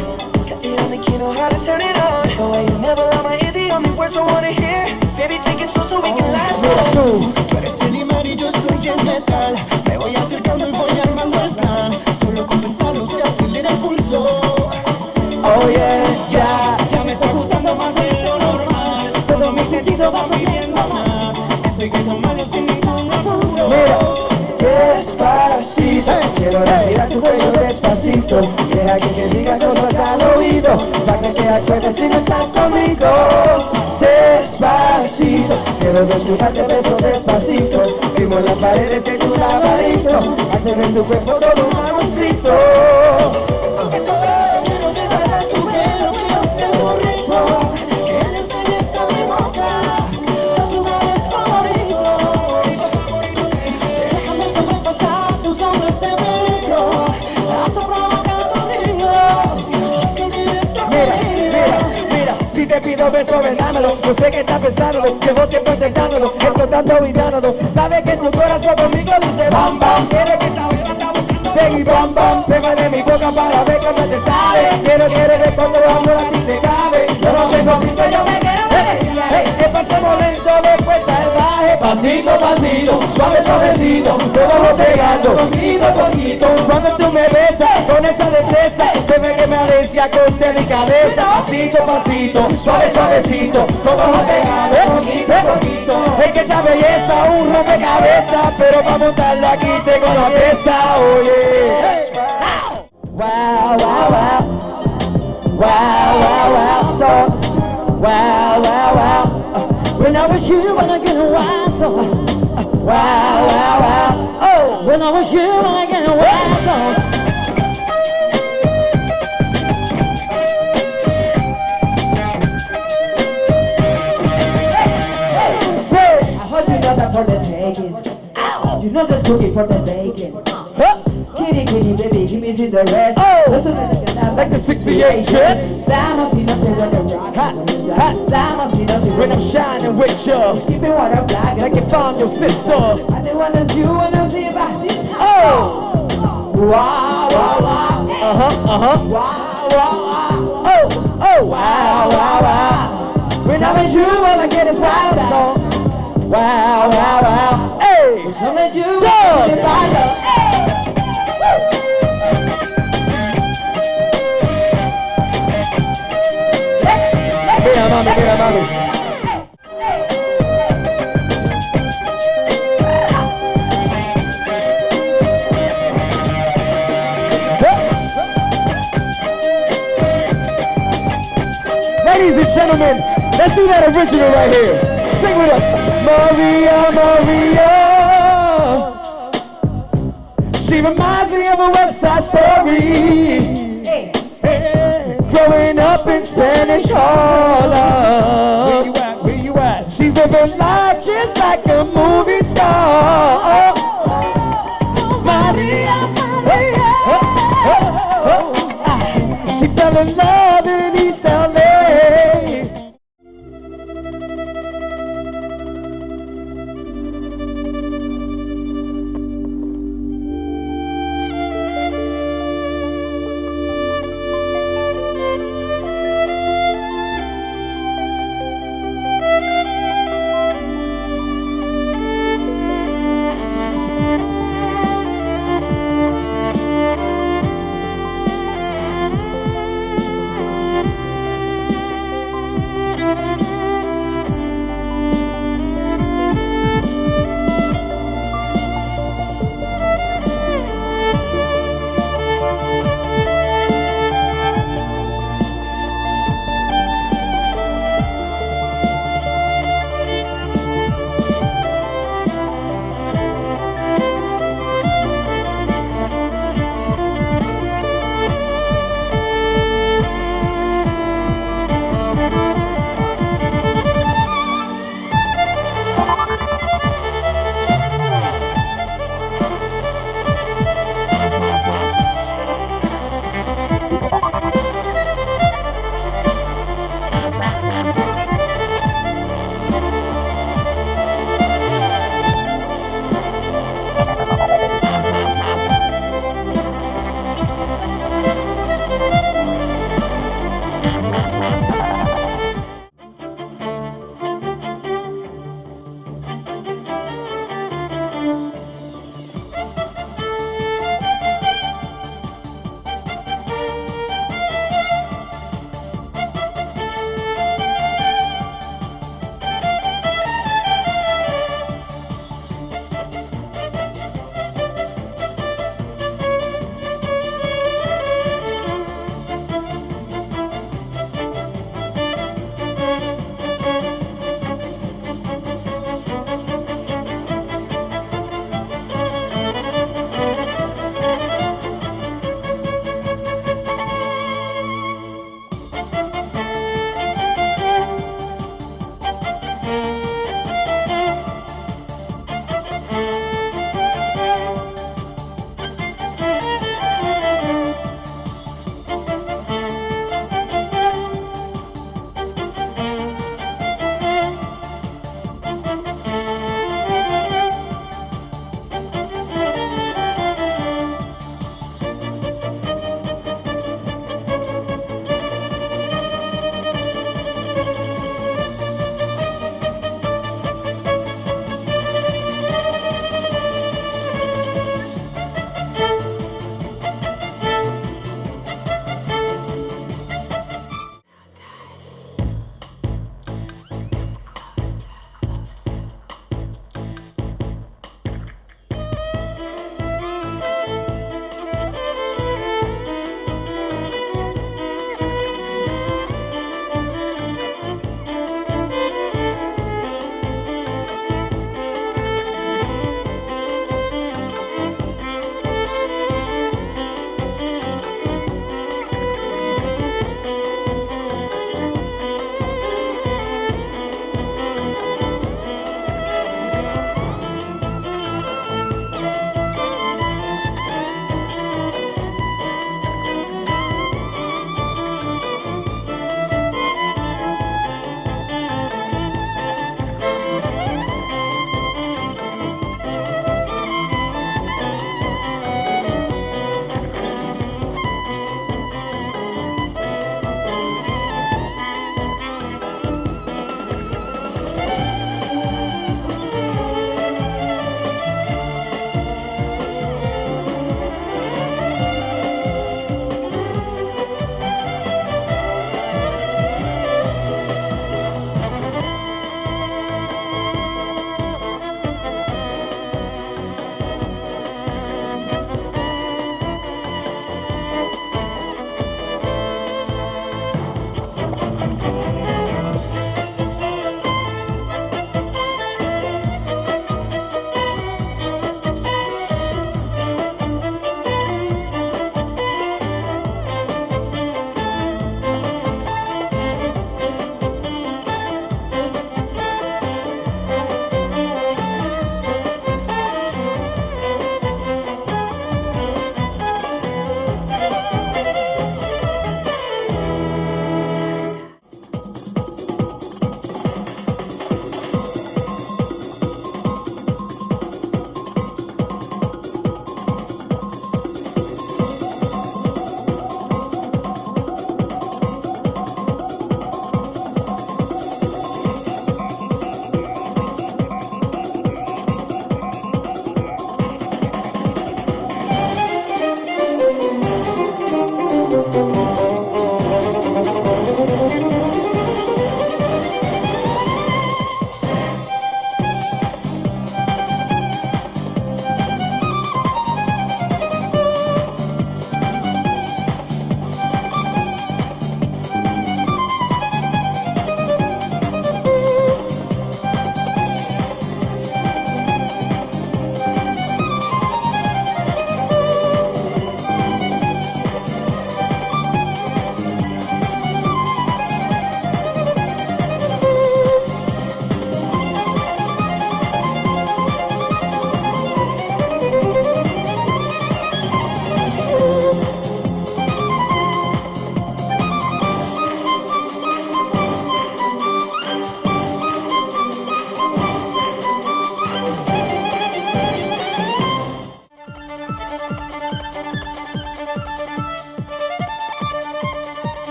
Got the only key, know how to turn it on. The way you never lie my ear, the only words I wanna hear. Baby, take it slow so we can last. Tú eres el imán y yo soy el metal. Me voy acercando y voy armando el plan. Solo con pensarlo se acelera el pulso. Oh yeah, ya me está gustando más de lo normal. Todo mi sentido va pidiendo más. Estoy que tomarlo sin ningún apuro. Mira, despacito, quiero respirar tu cuello despacito. Deja que te diga cosas al oído, para que te acuerdes si no estás conmigo. Despacito, quiero desnudarte besos despacito. Firmo en las paredes de tu laberinto, hacer en tu cuerpo todo un manuscrito. te pido beso, ven dámelo. Yo sé que estás pensándolo, llevo tiempo intentándolo, explotando y dándolo. Sabes que tu corazón conmigo dice bam bam. Tienes que saber, baby bam bam. Prueba de mi boca para ver cómo te sabe. Quiero ver cuánto amor a ti te cabe. Yo no tengo prisa, yo me quiero ver. Que pasemos lento, después salvaje. Pasito, pasito, suave, suavecito. Todo lo pegando, poquito, poquito. Cuando tú me besas con esa destreza, bebé que me arecia con delicadeza. Pasito, pasito, suave, suavecito. Todo lo pegando, poquito, poquito. Es que esa belleza un rompecabezas, pero para montarla aquí tengo la pieza. Oye, wow, wow, wow. Wow, wow, wow, thoughts. Wow, wow, wow. When I was you, when I get wild thoughts. Wow, wow, wow. Oh, when I was you, when I get wild thoughts. Say, I heard you know that for the taking. Ow. You know this cookie for the bacon. Kitty, kitty, baby, give me the rest. Oh, like the 68 Jets. That must be nothing when the rock. That must be nothing when I'm shining with you. Keeping water black like you found your sister. I the one that's you and I'm the about this. Oh, wow, wow, wow. Wow, wow, wow. Oh, oh, wow, wow, wow. When I'm with you, all I get is wild. Wow, wow, wow. Hey, when I'm with you, I get wild. Mira mami, mira mami. Ladies and gentlemen, let's do that original right here. Sing with us. Maria, Maria. She reminds me of a West Side Story. Growing up in Spanish Harlem. Where you at? Where you at? She's living life just like a movie star. Oh, Maria, Maria. She fell in love in East LA.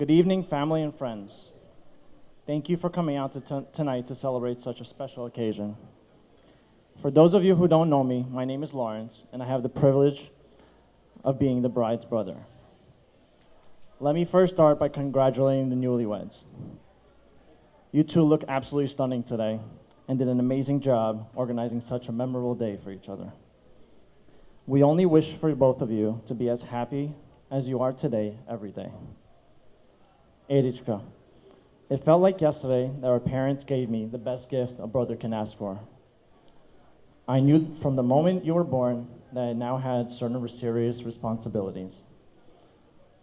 Good evening, family and friends. Thank you for coming out tonight to celebrate such a special occasion. For those of you who don't know me, my name is Lawrence, and I have the privilege of being the bride's brother. Let me first start by congratulating the newlyweds. You two look absolutely stunning today and did an amazing job organizing such a memorable day for each other. We only wish for both of you to be as happy as you are today every day. Erica, it felt like yesterday that our parents gave me the best gift a brother can ask for. I knew from the moment you were born that I now had certain serious responsibilities.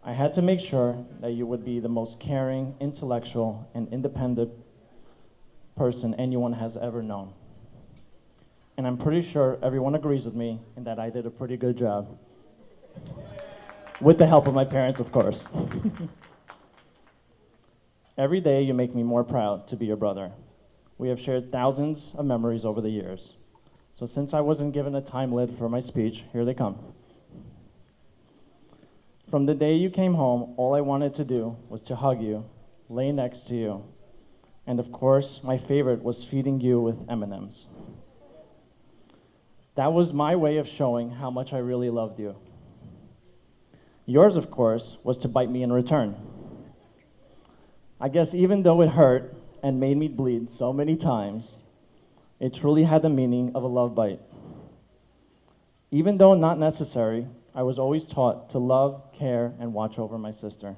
I had to make sure that you would be the most caring, intellectual, and independent person anyone has ever known. And I'm pretty sure everyone agrees with me in that I did a pretty good job. With the help of my parents, of course. Every day you make me more proud to be your brother. We have shared thousands of memories over the years. So since I wasn't given a time limit for my speech, here they come. From the day you came home, all I wanted to do was to hug you, lay next to you, and of course, my favorite was feeding you with M&Ms. That was my way of showing how much I really loved you. Yours, of course, was to bite me in return. I guess even though it hurt and made me bleed so many times, it truly had the meaning of a love bite. Even though not necessary, I was always taught to love, care, and watch over my sister.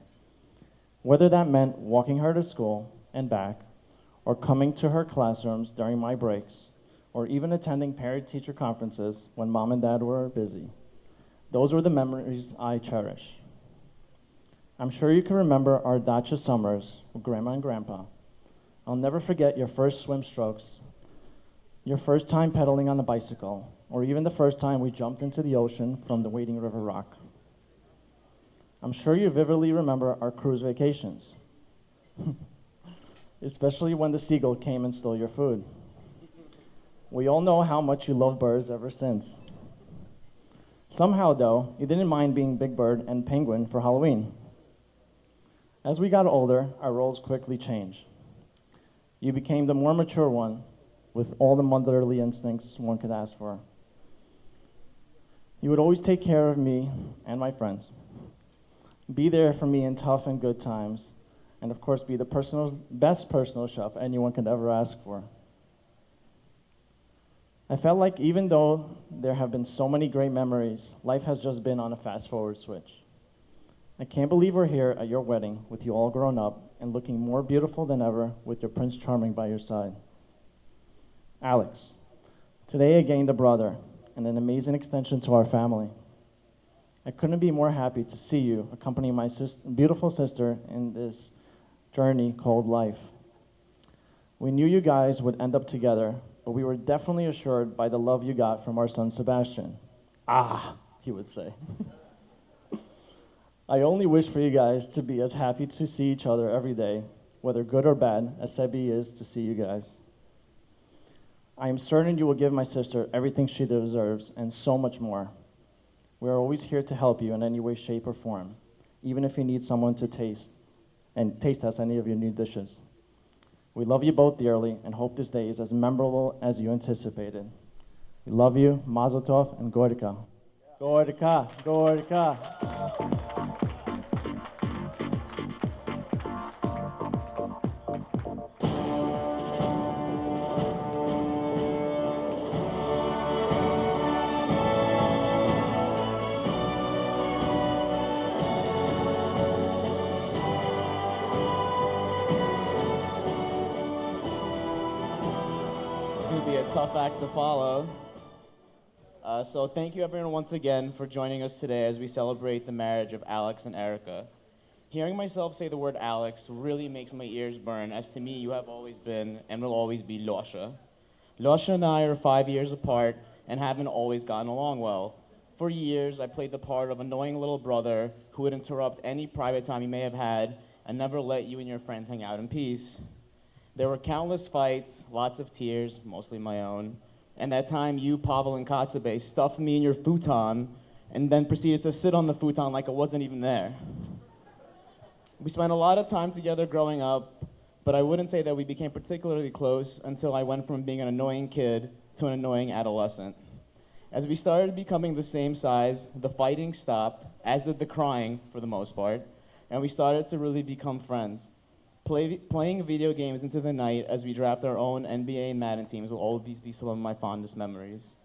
Whether that meant walking her to school and back, or coming to her classrooms during my breaks, or even attending parent-teacher conferences when mom and dad were busy. Those were the memories I cherish. I'm sure you can remember our dacha summers with Grandma and Grandpa. I'll never forget your first swim strokes, your first time pedaling on a bicycle, or even the first time we jumped into the ocean from the Wading River Rock. I'm sure you vividly remember our cruise vacations, especially when the seagull came and stole your food. We all know how much you love birds ever since. Somehow, though, you didn't mind being Big Bird and Penguin for Halloween. As we got older, our roles quickly changed. You became the more mature one, with all the motherly instincts one could ask for. You would always take care of me and my friends, be there for me in tough and good times, and of course be the best personal chef anyone could ever ask for. I felt like even though there have been so many great memories, life has just been on a fast-forward switch. I can't believe we're here at your wedding with you all grown up and looking more beautiful than ever with your Prince Charming by your side. Alex, today I gained a brother and an amazing extension to our family. I couldn't be more happy to see you accompany my beautiful sister in this journey called life. We knew you guys would end up together, but we were definitely assured by the love you got from our son Sebastian. Ah, he would say. I only wish for you guys to be as happy to see each other every day, whether good or bad, as Sebi is to see you guys. I am certain you will give my sister everything she deserves and so much more. We are always here to help you in any way, shape, or form, even if you need someone to taste test any of your new dishes. We love you both dearly and hope this day is as memorable as you anticipated. We love you, Mazel Tov, and Gorka. Gorka, Gorka. Be a tough act to follow. So thank you everyone once again for joining us today as we celebrate the marriage of Alex and Erica. Hearing myself say the word Alex really makes my ears burn, as to me you have always been and will always be Losha. Losha and I are 5 years apart and haven't always gotten along well. For years I played the part of annoying little brother who would interrupt any private time you may have had and never let you and your friends hang out in peace. There were countless fights, lots of tears, mostly my own, and that time you, Pavel, and Katsube stuffed me in your futon and then proceeded to sit on the futon like it wasn't even there. We spent a lot of time together growing up, but I wouldn't say that we became particularly close until I went from being an annoying kid to an annoying adolescent. As we started becoming the same size, the fighting stopped, as did the crying for the most part, and we started to really become friends. Playing video games into the night as we draft our own NBA and Madden teams will always be some of my fondest memories.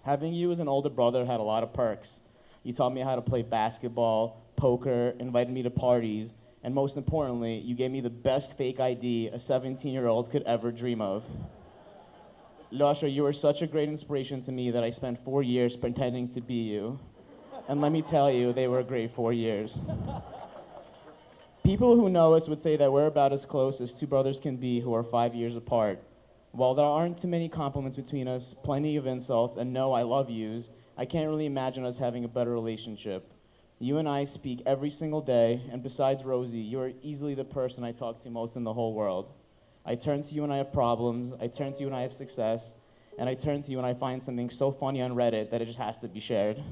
Having you as an older brother had a lot of perks. You taught me how to play basketball, poker, invited me to parties, and most importantly, you gave me the best fake ID a 17-year-old could ever dream of. Lasha, you were such a great inspiration to me that I spent 4 years pretending to be you. And let me tell you, they were a great 4 years. People who know us would say that we're about as close as two brothers can be who are 5 years apart. While there aren't too many compliments between us, plenty of insults, and no I love yous, I can't really imagine us having a better relationship. You and I speak every single day, and besides Rosie, you are easily the person I talk to most in the whole world. I turn to you when I have problems, I turn to you when I have success, and I turn to you when I find something so funny on Reddit that it just has to be shared.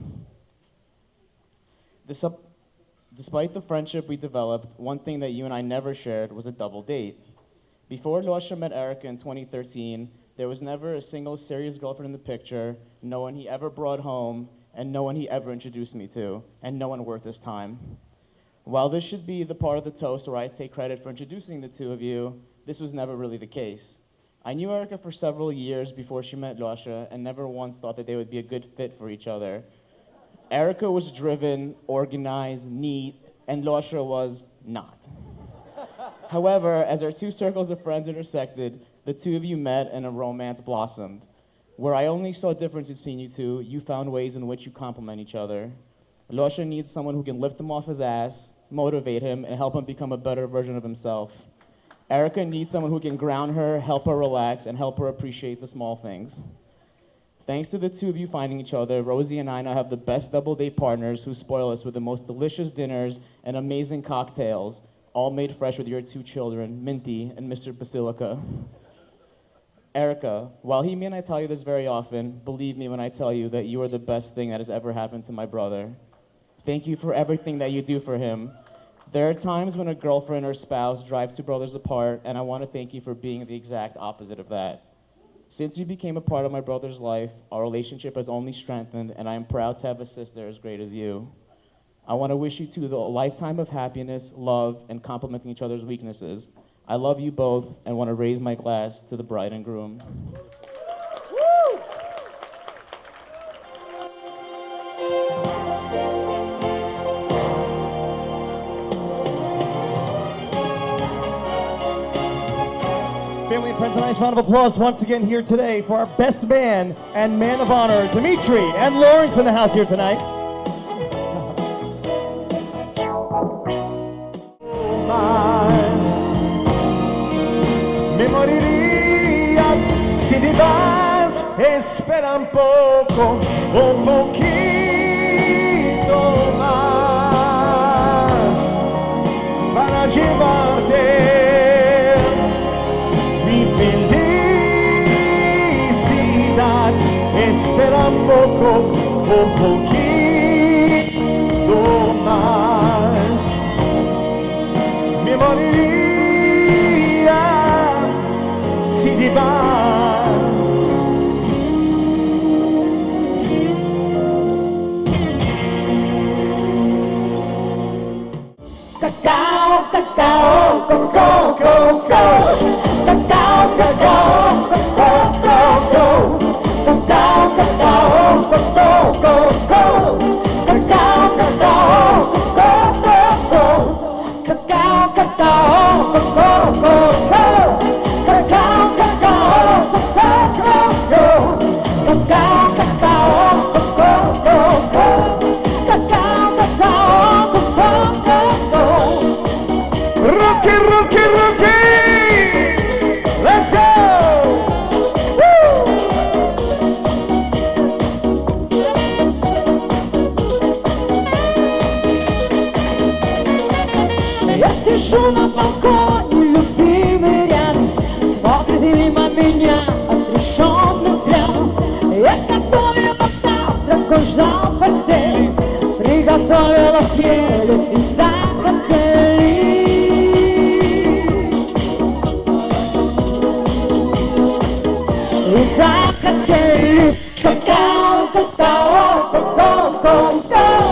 Despite the friendship we developed, one thing that you and I never shared was a double date. Before Lasha met Erica in 2013, there was never a single serious girlfriend in the picture, no one he ever brought home, and no one he ever introduced me to, and no one worth his time. While this should be the part of the toast where I take credit for introducing the two of you, this was never really the case. I knew Erica for several years before she met Lasha, and never once thought that they would be a good fit for each other. Erica was driven, organized, neat, and Lasha was not. However, as our two circles of friends intersected, the two of you met and a romance blossomed. Where I only saw differences between you two, you found ways in which you complement each other. Lasha needs someone who can lift him off his ass, motivate him, and help him become a better version of himself. Erica needs someone who can ground her, help her relax, and help her appreciate the small things. Thanks to the two of you finding each other, Rosie and I now have the best double date partners who spoil us with the most delicious dinners and amazing cocktails, all made fresh with your two children, Minty and Mr. Basilica. Erica, while he may not tell you this very often, believe me when I tell you that you are the best thing that has ever happened to my brother. Thank you for everything that you do for him. There are times when a girlfriend or spouse drives two brothers apart, and I want to thank you for being the exact opposite of that. Since you became a part of my brother's life, our relationship has only strengthened, and I am proud to have a sister as great as you. I want to wish you two a lifetime of happiness, love, and complimenting each other's weaknesses. I love you both and want to raise my glass to the bride and groom. Family and friends, a nice round of applause once again here today for our best man and man of honor, Dimitri and Lawrence in the house here tonight. Me moriría si te vas, espera un poco, un poquito más para llevarte mi felicidad. Espera un poco, un poquito más. Me moriría si te vas. Cacao, cacao, coco, coco. Cacao, cacao, coco, coco. Cacao, cacao, coco, coco. Cacao, cacao, coco, coco. Cacao, cacao, coco, coco. Cacao, cacao, coco, coco. Cacao, cacao, coco, coco. Cacao, cacao, coco, coco. Rocky, Rocky, Rocky! Let's go! Woo! Я сижу на балконе, любимый рядом, смотрит мимо меня отрешенный взгляд. Я готовила завтрак, он ждал в постели, приготовила съели и захотели. latte. Cacao, cacao, cacao, cacao.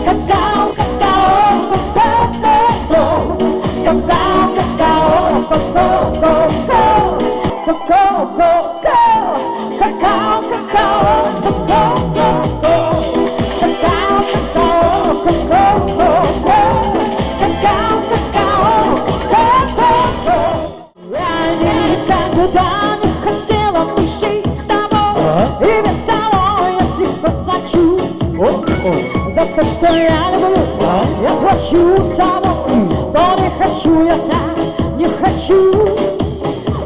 Cacao, cacao, cacao, cacao. Cacao, cacao, cacao, cacao. Cacao, cacao. Cacao, cacao, cacao, cacao. Cacao, cacao, cacao, cacao. Cacao, cacao, cacao, cacao. Я никогда не хотела быть с тобой. И без того, если поплачу за то, что я люблю, я плачу собой. Но не хочу я так, не хочу.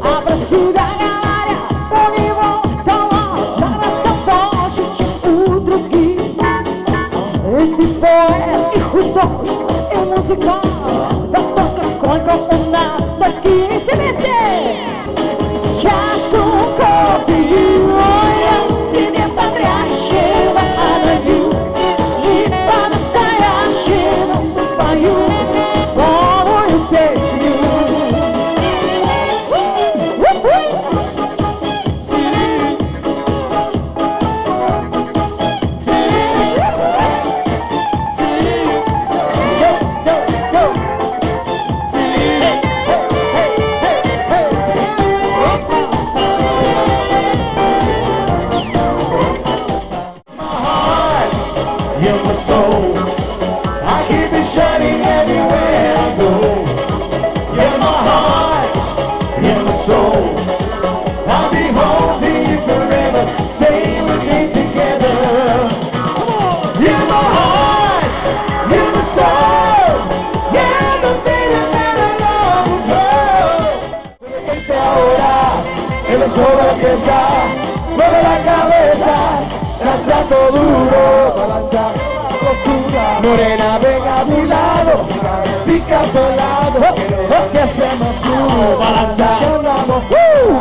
А про тебя говорят, у него талант гораздо больше, чем у других. И ты поэт, и художник, и музыкант. Да только сколько у нас таких вместе. Чашку кофе я себе подрящего налью и по-настоящему спою новую песню. You're my soul. I keep it shining everywhere I go. You're my heart, you're my soul. I'll be holding you forever. Say we'll be together. You're my heart, you're my soul. You're the baby that I love, girl. Porque ahora el sol empieza. Mueve la cabeza. Lanzando duro, balanza, locura. Morena, ven a mi lado, pica por lado. ¿Qué hacemos tú? Balanza, ganamos.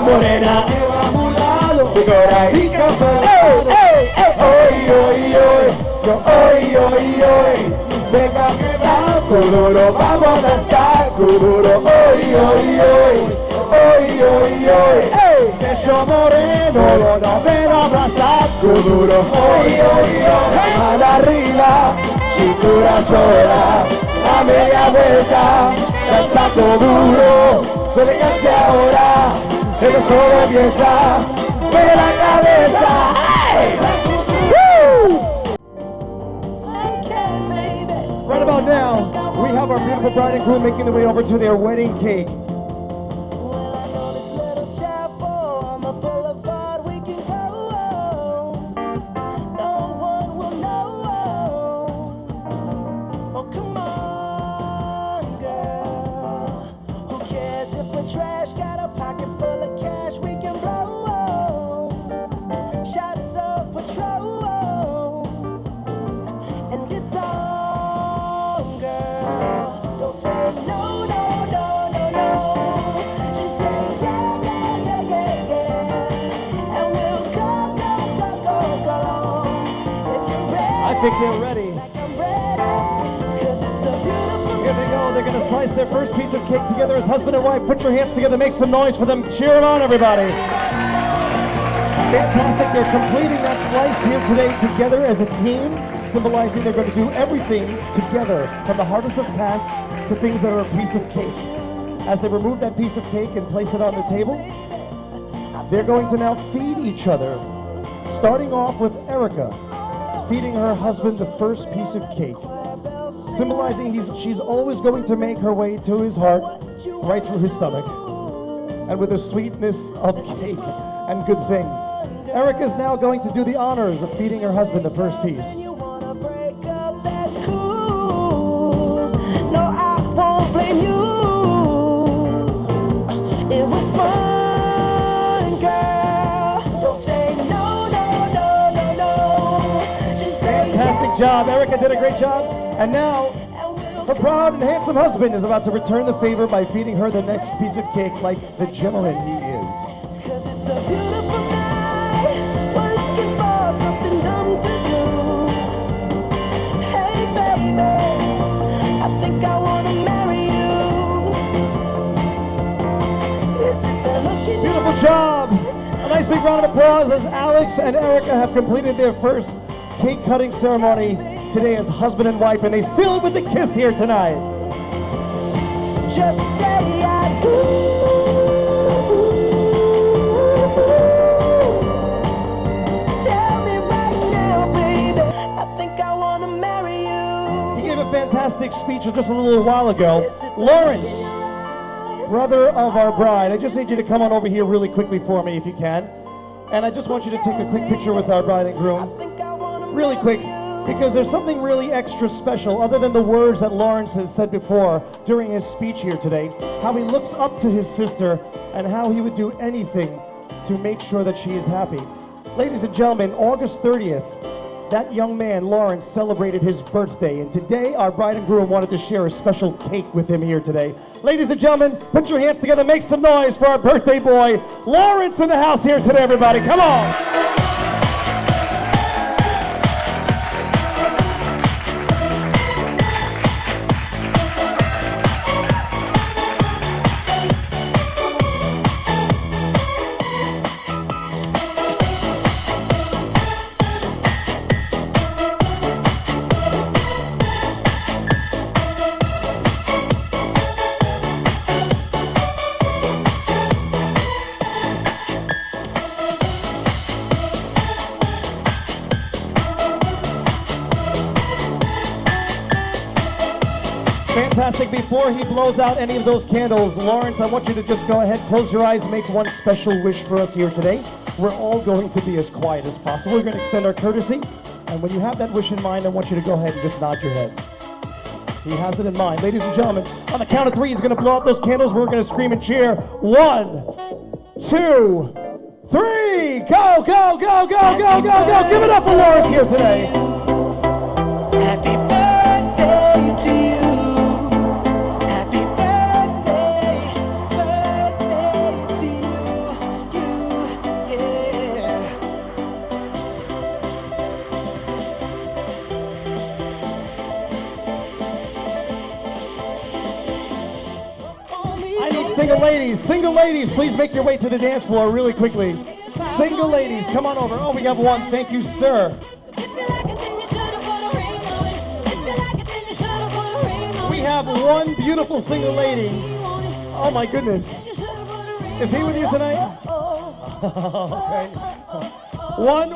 Morena, ven a mi lado, pica por lado. Hoy, hoy, hoy, yo hoy, hoy, hoy. Venga, cururo, vamos a danzar, cururo. Hoy, hoy, hoy. Hoy, hoy, hoy, sello moreno, lo no ven a abrazar, duro. Hoy, hoy, hoy, mano arriba, cintura sola, a media vuelta, danzando duro. Elegancia ahora, el solo empieza, mueve la cabeza. Right about now, we have our beautiful bride and groom making their way over to their wedding cake. I think they're ready. Here they go. They're going to slice their first piece of cake together as husband and wife. Put your hands together. Make some noise for them. Cheer them on, everybody. Fantastic. They're completing that slice here today together as a team, symbolizing they're going to do everything together, from the hardest of tasks to things that are a piece of cake. As they remove that piece of cake and place it on the table, they're going to now feed each other, starting off with Erica feeding her husband the first piece of cake, symbolizing she's always going to make her way to his heart, right through his stomach, and with the sweetness of cake and good things. Erica's now going to do the honors of feeding her husband the first piece. Job. Erica did a great job. And now, her proud and handsome husband is about to return the favor by feeding her the next piece of cake like the gentleman he is. 'Cause it's a beautiful night. We're looking for something dumb to do. Hey, baby, I think I want to marry you. Is it the look in your eyes? Beautiful job. A nice nice big round of applause as Alex and Erica have completed their first cake cutting ceremony today as husband and wife, and they seal it with a kiss here tonight. Just say I do. Tell me right now, baby. I think I wanna marry you. He gave a fantastic speech just a little while ago. Lawrence, brother of our bride, I just need you to come on over here really quickly for me if you can. And I just want you to take a quick picture with our bride and groom. Really quick, because there's something really extra special other than the words that Lawrence has said before during his speech here today. How he looks up to his sister and how he would do anything to make sure that she is happy. Ladies and gentlemen, August 30th, that young man, Lawrence, celebrated his birthday, and today our bride and groom wanted to share a special cake with him here today. Ladies and gentlemen, put your hands together, make some noise for our birthday boy, Lawrence, in the house here today, everybody. Come on. Fantastic. Before he blows out any of those candles, Lawrence, I want you to just go ahead, close your eyes, make one special wish for us here today. We're all going to be as quiet as possible. We're going to extend our courtesy. And when you have that wish in mind, I want you to go ahead and just nod your head. He has it in mind. Ladies and gentlemen, on the count of three, he's going to blow out those candles. We're going to scream and cheer. 1, 2, 3. Go, go, go, go, go, go, go. Give it up for Lawrence here today. Happy birthday to you. Happy birthday, birthday to you, yeah. I need single ladies. Single ladies, please make your way to the dance floor really quickly. Single ladies, come on over. Oh, we have one. Thank you, sir. We have one beautiful single lady. Oh my goodness. Is he with you tonight? Okay. One,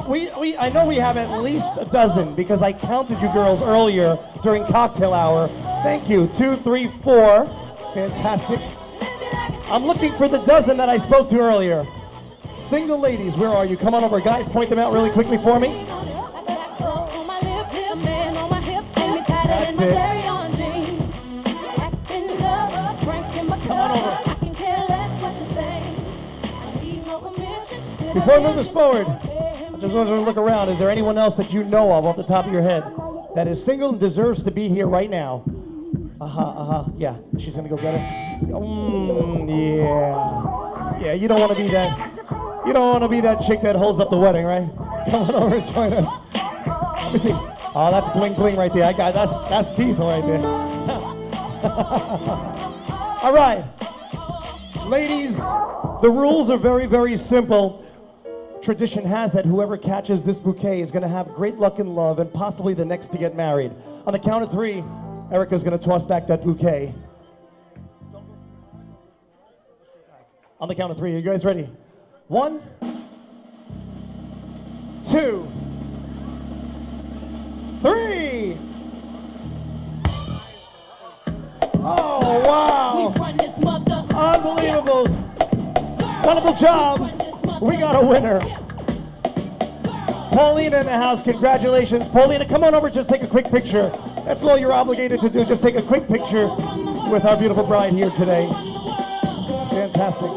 I know we have at least a dozen because I counted you girls earlier during cocktail hour. Thank you. 2, 3, 4. Fantastic. I'm looking for the dozen that I spoke to earlier. Single ladies, where are you? Come on over. Guys, point them out really quickly for me. That's it. Come on over. Before I move this forward, I just want you to look around. Is there anyone else that you know of off the top of your head that is single and deserves to be here right now? Yeah, she's gonna go get her. Yeah. Yeah, you don't want to be that. You don't want to be that chick that holds up the wedding, right? Come on over and join us. Let me see. Oh, that's bling bling right there. That's Diesel right there. All right, ladies, the rules are very, very simple. Tradition has that whoever catches this bouquet is going to have great luck in love and possibly the next to get married. On the count of 3, Erica's going to toss back that bouquet. On the count of 3, are you guys ready? 1, 2, 3. Oh, wow. Unbelievable. Wonderful job. We got a winner. Paulina in the house, congratulations. Paulina, come on over, just take a quick picture. That's all you're obligated to do, just take a quick picture with our beautiful bride here today. Fantastic.